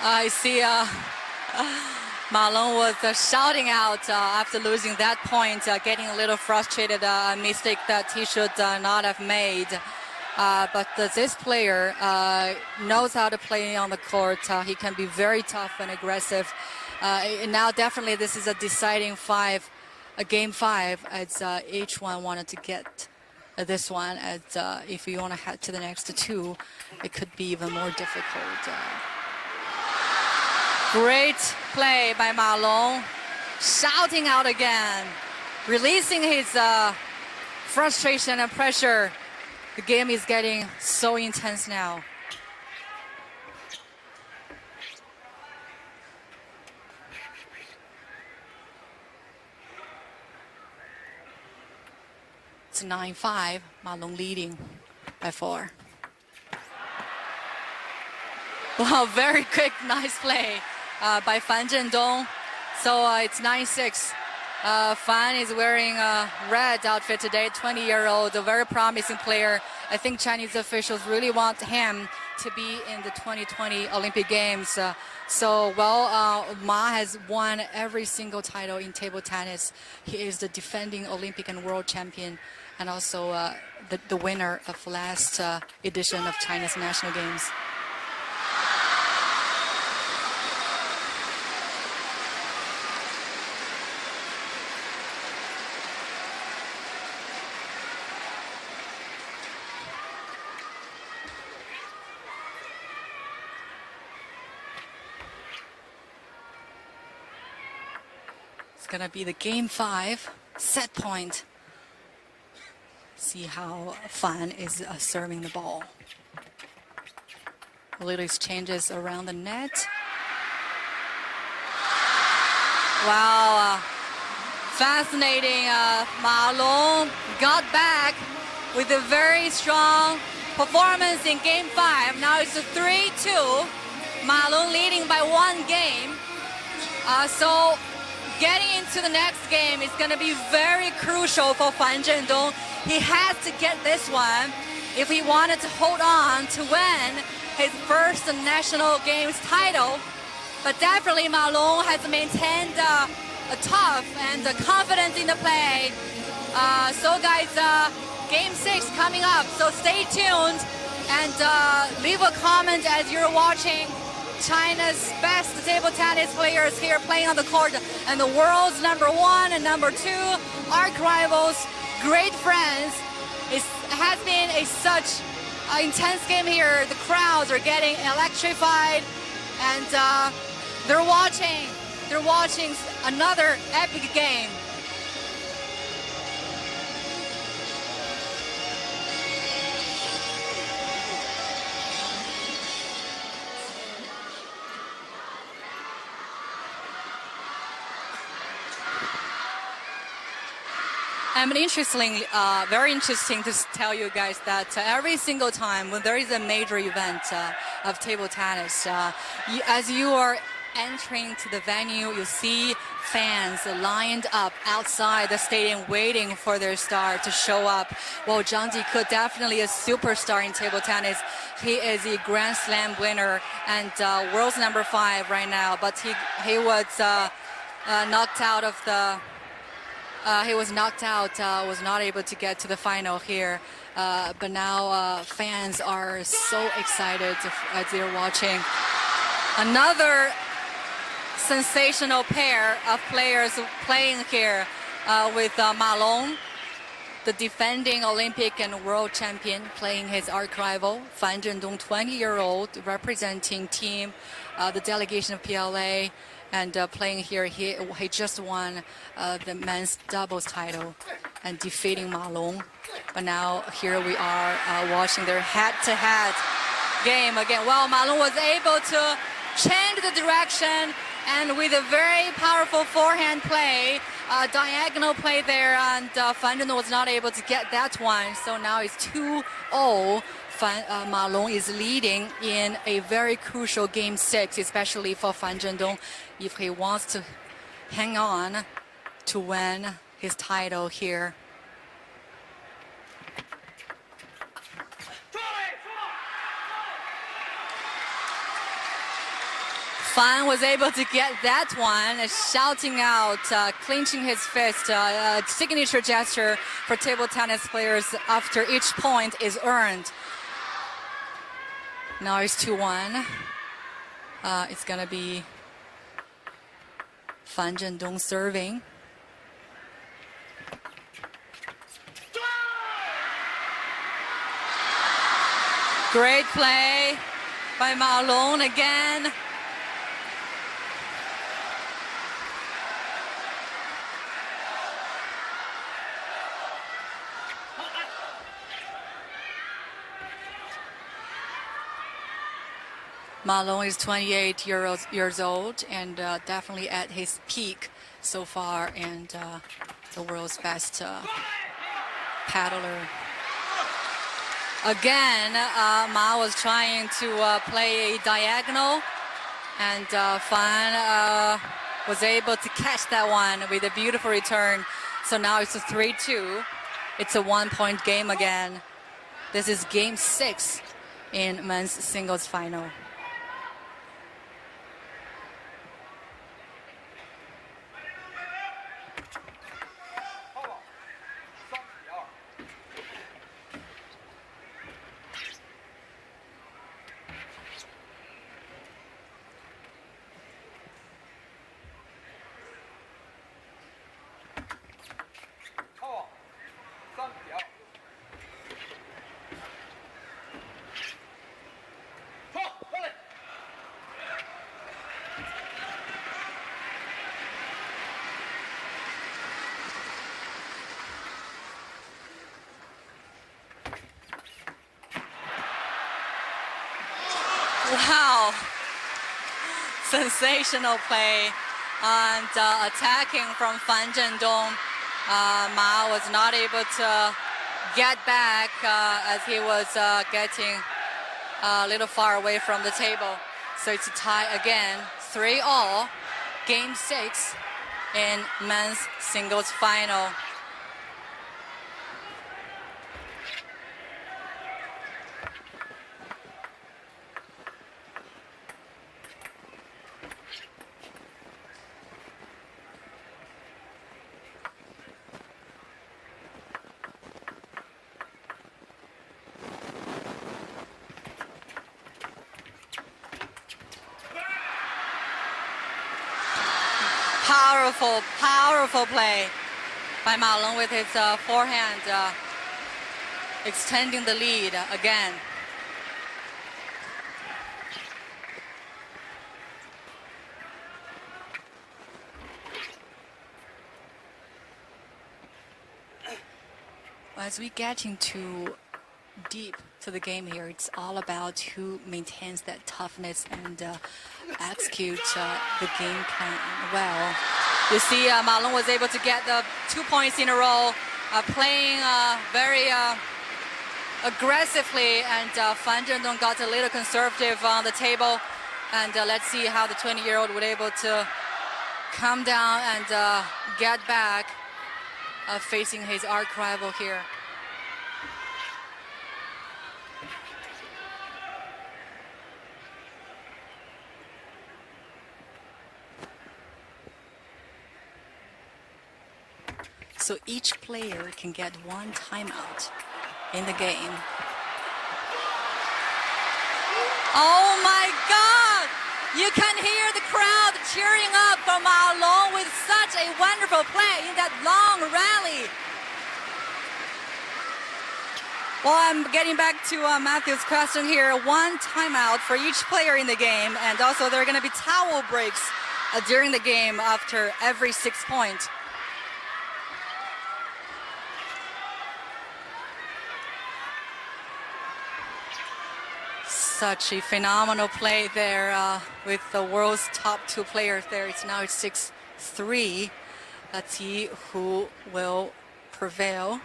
I see Ma Long was shouting out after losing that point, getting a little frustrated, a mistake that he should not have made. But this player knows how to play on the court. He can be very tough and aggressive. Now definitely this is a deciding game 5, as each one wanted to get this one. As if you want to head to the next 2, it could be even more difficult. Great play by Ma Long, shouting out again, releasing his frustration and pressure. The game is getting so intense now. It's 9-5, Ma Long leading by 4. Wow, very quick, nice play by Fan Zhendong. So it's 9-6. Fan is wearing a red outfit today, 20-year-old, a very promising player. I think Chinese officials really want him to be in the 2020 Olympic Games. Ma has won every single title in table tennis. He is the defending Olympic and world champion, and also the winner of last edition of China's National Games. It's gonna be the game 5 set point. See how Fan is serving the ball. A little exchanges around the net. Wow, fascinating. Ma Long got back with a very strong performance in game 5. Now it's a 3-2. Ma Long leading by 1 game. So getting into the next game is going to be very crucial for Fan Zhendong. He has to get this one if he wanted to hold on to win his first national games title. But definitely Ma Long has maintained a tough and confidence in the play. So guys, game 6 coming up, so stay tuned and leave a comment as you're watching China's best table tennis players here playing on the court, and the world's #1 and #2 arch rivals, great friends. It has been such an intense game here. The crowds are getting electrified, and they're watching another epic game. Interestingly, very interesting to tell you guys that every single time when there is a major event of table tennis, as you are entering to the venue, you see fans lined up outside the stadium waiting for their star to show up. Well, Zhang Jike, definitely a superstar in table tennis. He is a Grand Slam winner and world's #5 right now, but he was knocked out of the... was not able to get to the final here. But now fans are so excited as they're watching another sensational pair of players playing here with Ma Long, the defending Olympic and world champion, playing his arch rival, Fan Zhendong, 20-year-old, representing team, the delegation of PLA. And playing here, he just won the men's doubles title and defeating Ma Long. But now here we are watching their head-to-head game again. Well, Ma Long was able to change the direction and with a very powerful forehand play, diagonal play there, and Fan Zhendong was not able to get that one. So now it's 2-0. Ma Long is leading in a very crucial game 6, especially for Fan Zhendong, if he wants to hang on to win his title here. Fan was able to get that one, shouting out, clenching his fist, a signature gesture for table tennis players after each point is earned. Now it's 2-1. It's gonna be Fan Zhendong serving. Great play by Ma Long again. Ma Long is 28 years old and definitely at his peak so far, and the world's best paddler. Again, Ma was trying to play a diagonal, and Fan was able to catch that one with a beautiful return. So now it's a 3-2. It's a 1-point game again. This is game 6 in men's singles final. Wow, sensational play and attacking from Fan Zhendong. Ma was not able to get back as he was getting a little far away from the table. So it's a tie again, 3-all, game 6. in men's singles final. Powerful, powerful play by Ma Long with his forehand, extending the lead again. As we get into deep to the game here, it's all about who maintains that toughness and executes the game plan well. You see, Ma Long was able to get the 2 points in a row, playing very aggressively, and Fan Zhendong got a little conservative on the table. And let's see how the 20-year-old was able to come down and get back, facing his arch rival here. So each player can get one timeout in the game. Oh my God! You can hear the crowd cheering up for Ma Long with such a wonderful play in that long rally. Well, I'm getting back to Matthew's question here. One timeout for each player in the game, and also there are going to be towel breaks during the game after every 6 points. Such a phenomenal play there with the world's top 2 players there. It's 6-3. Let's see who will prevail.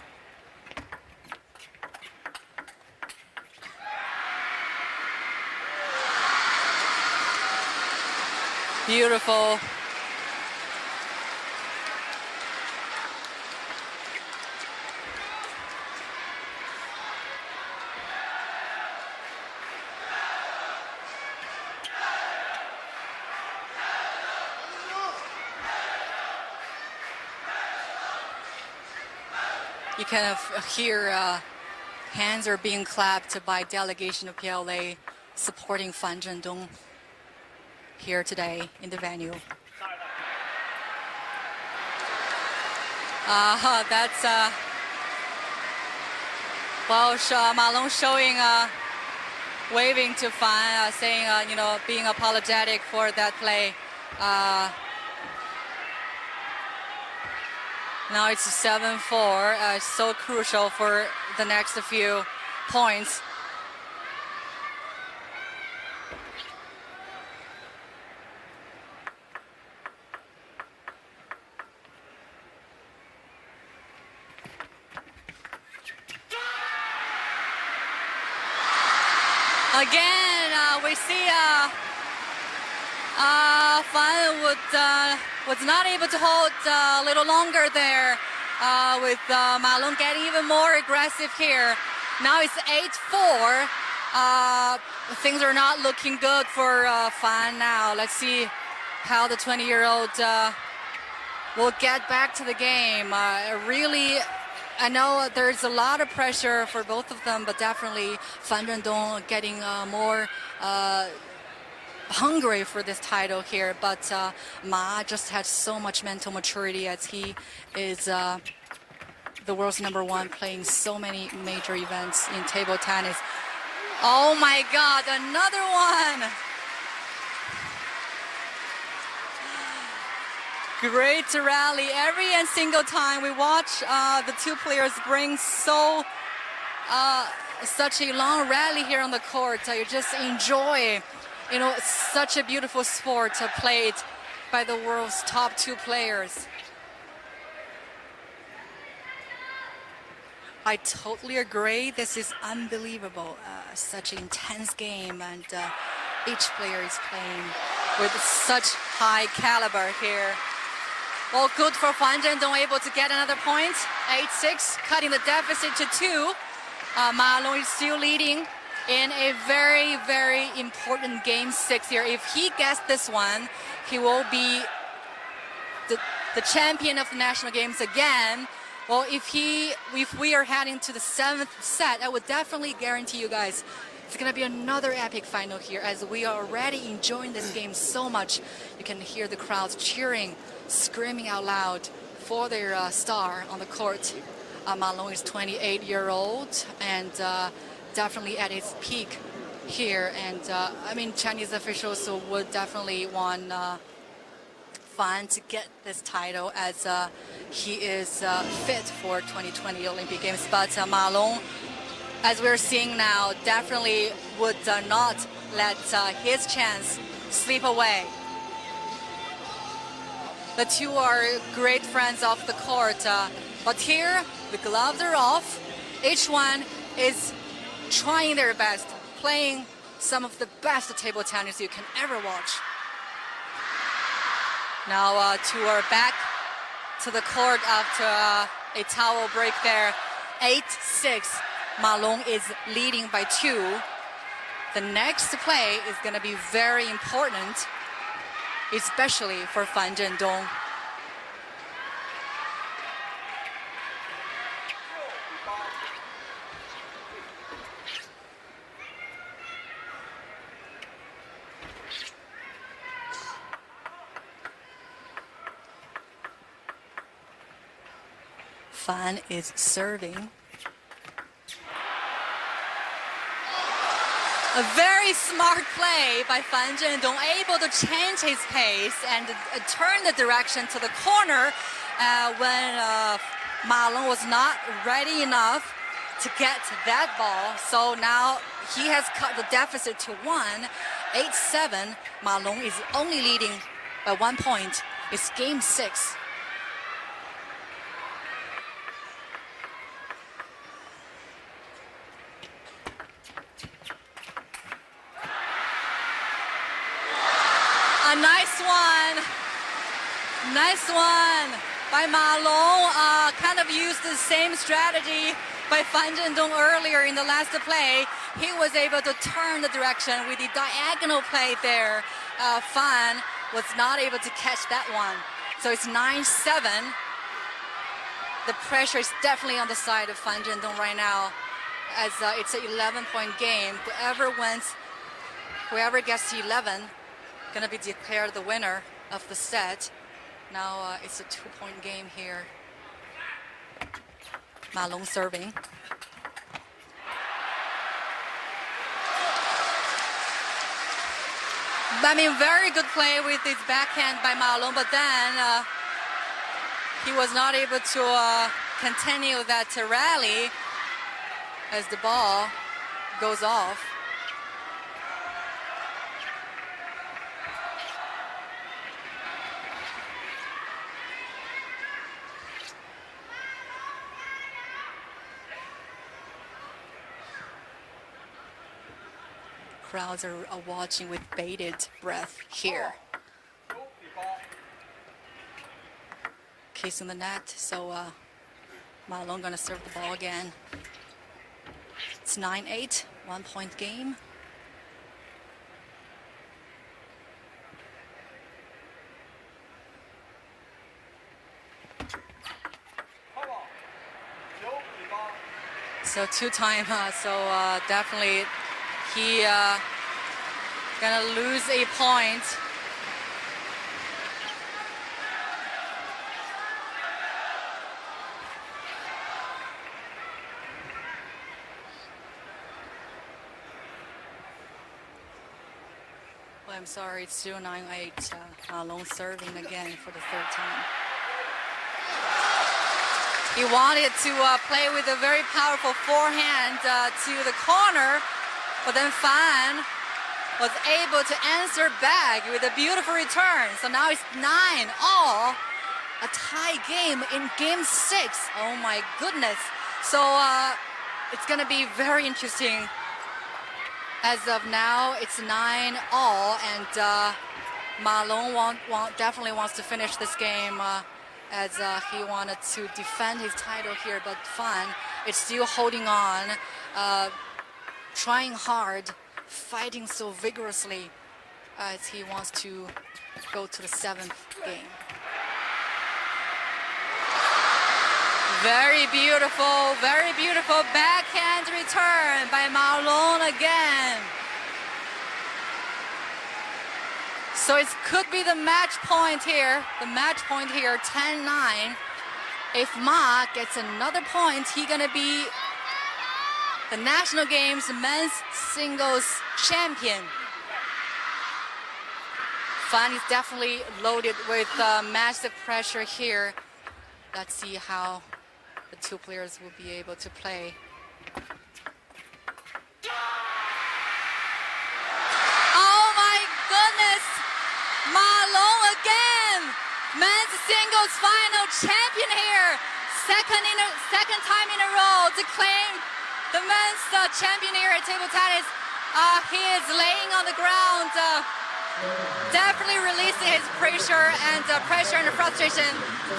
Beautiful. You kind of hear hands are being clapped by delegation of PLA supporting Fan Zhendong here today in the venue. That's well, Ma Long showing, waving to Fan, saying, being apologetic for that play. Now it's 7-4, so crucial for the next few points. Again, we see Fan was not able to hold a little longer there, with Ma Long getting even more aggressive here. Now it's 8-4. Things are not looking good for Fan now. Let's see how the 20-year-old will get back to the game. Really, I know there's a lot of pressure for both of them, but definitely Fan Zhendong getting more hungry for this title here. But Ma just had so much mental maturity as he is the world's #1, playing so many major events in table tennis. Oh my God, another one! Great rally every and single time we watch the 2 players bring such a long rally here on the court. You just enjoy, such a beautiful sport played by the world's top 2 players. I totally agree. This is unbelievable. Such an intense game, and each player is playing with such high caliber here. Well, good for Fan Zhendong, able to get another point. 8-6, cutting the deficit to 2. Ma Long is still leading in a very, very important game 6 here. If he gets this one, he will be the champion of the national games again. Well, if we are heading to the 7th set, I would definitely guarantee you guys it's going to be another epic final here, as we are already enjoying this game so much. You can hear the crowds cheering, screaming out loud for their star on the court. Ma Long is 28-year-old and definitely at his peak here. And I mean, Chinese officials would definitely want Fan to get this title, as he is fit for 2020 Olympic Games. But Ma Long, as we're seeing now, definitely would not let his chance slip away. The two are great friends off the court, but here the gloves are off. Each one is trying their best, playing some of the best table tennis you can ever watch. Now two are back to the court after a towel break there. 8-6. Ma Long is leading by 2. The next play is going to be very important, especially for Fan Zhendong. Fan is serving. A very smart play by Fan Zhendong, able to change his pace and turn the direction to the corner when Ma Long was not ready enough to get that ball. So now he has cut the deficit to 1. 8-7. Ma Long is only leading by 1 point. It's game 6. A nice one. Nice one by Ma Long. Kind of used the same strategy by Fan Zhendong earlier in the last play. He was able to turn the direction with the diagonal play there. Fan was not able to catch that one. So it's 9-7. The pressure is definitely on the side of Fan Zhendong right now, as it's an 11-point game. Whoever gets to 11, going to be declared the winner of the set. Now it's a 2-point game here. Ma Long serving. I mean, very good play with his backhand by Ma Long, but then he was not able to continue that rally as the ball goes off. Crowds are watching with bated breath here. Kissing the net, so Ma Long gonna serve the ball again. It's 9-8, 1-point game. So 2-time, definitely he gonna lose a point. Well, I'm sorry, it's still 9-8. Ma Long serving again for the 3rd time. He wanted to play with a very powerful forehand to the corner, but then Fan was able to answer back with a beautiful return. So now it's 9-all, a tie game in game 6. Oh my goodness. So it's gonna be very interesting. As of now, it's 9-all, and Ma Long definitely wants to finish this game as he wanted to defend his title here, but Fan is still holding on, trying hard, fighting so vigorously as he wants to go to the 7th game. Very beautiful backhand return by Ma Long again. So it could be the match point here. 10-9. If Ma gets another point, he's gonna be the National Games men's singles champion. Fan is definitely loaded with massive pressure here. Let's see how the two players will be able to play. Oh my goodness! Ma Long again! Men's singles final champion here. Second time in a row to claim the men's champion here at table tennis. He is laying on the ground, definitely releasing his pressure and frustration.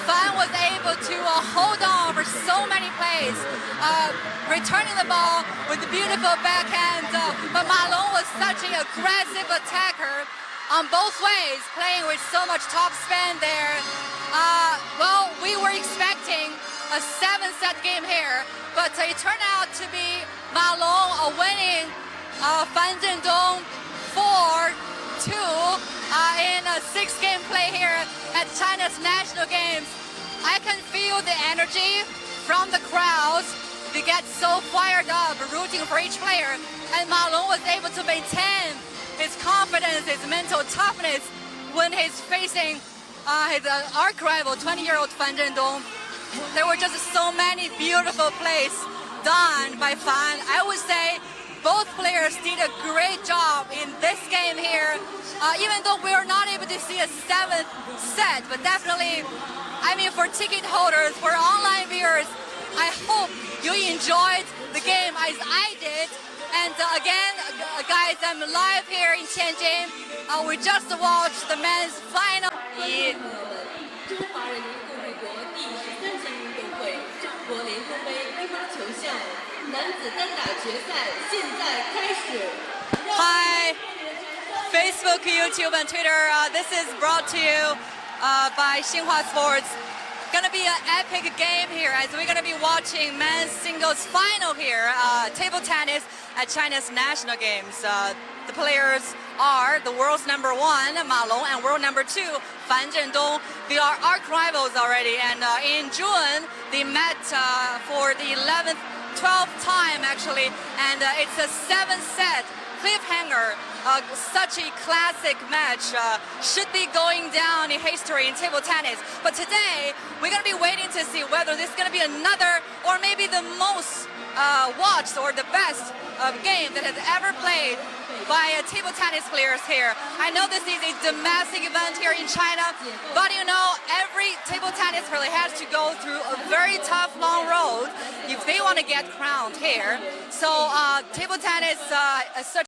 Fan was able to hold on for so many plays, returning the ball with a beautiful backhand. But Ma Long was such an aggressive attacker on both ways, playing with so much top spin there. Well, we were expecting a 7-set game here, but it turned out to be Ma Long winning Fan Zhendong 4-2 in a 6-game play here at China's National Games. I can feel the energy from the crowds. They get so fired up, rooting for each player, and Ma Long was able to maintain his confidence, his mental toughness when he's facing his arch rival, 20-year-old Fan Zhendong. There were just so many beautiful plays done by Fan. I would say both players did a great job in this game here, even though we were not able to see a 7th set, but definitely, I mean, for ticket holders, for online viewers, I hope you enjoyed the game as I did. And again, guys, I'm live here in Tianjin. We just watched the men's final. 中华人民共和国第13届运动会中国联通杯乒乓球项目男子单打决赛现在开始。Hi, Facebook, YouTube, and Twitter. This is brought to you by Xinhua Sports. Gonna be an epic game here as we're gonna be watching men's singles final here, table tennis at China's National Games. The players are the world's #1, Ma Long, and world #2, Fan Zhendong. They are arch rivals already, and in June they met for the 12th time actually, and it's a 7-set cliffhanger. Such a classic match, should be going down in history in table tennis. But today, we're going to be waiting to see whether this is going to be another, or maybe the most watched or the best game that has ever played by table tennis players here. I know this is a domestic event here in China, but you know, every table tennis player has to go through a very tough, long road if they want to get crowned here. So table tennis is such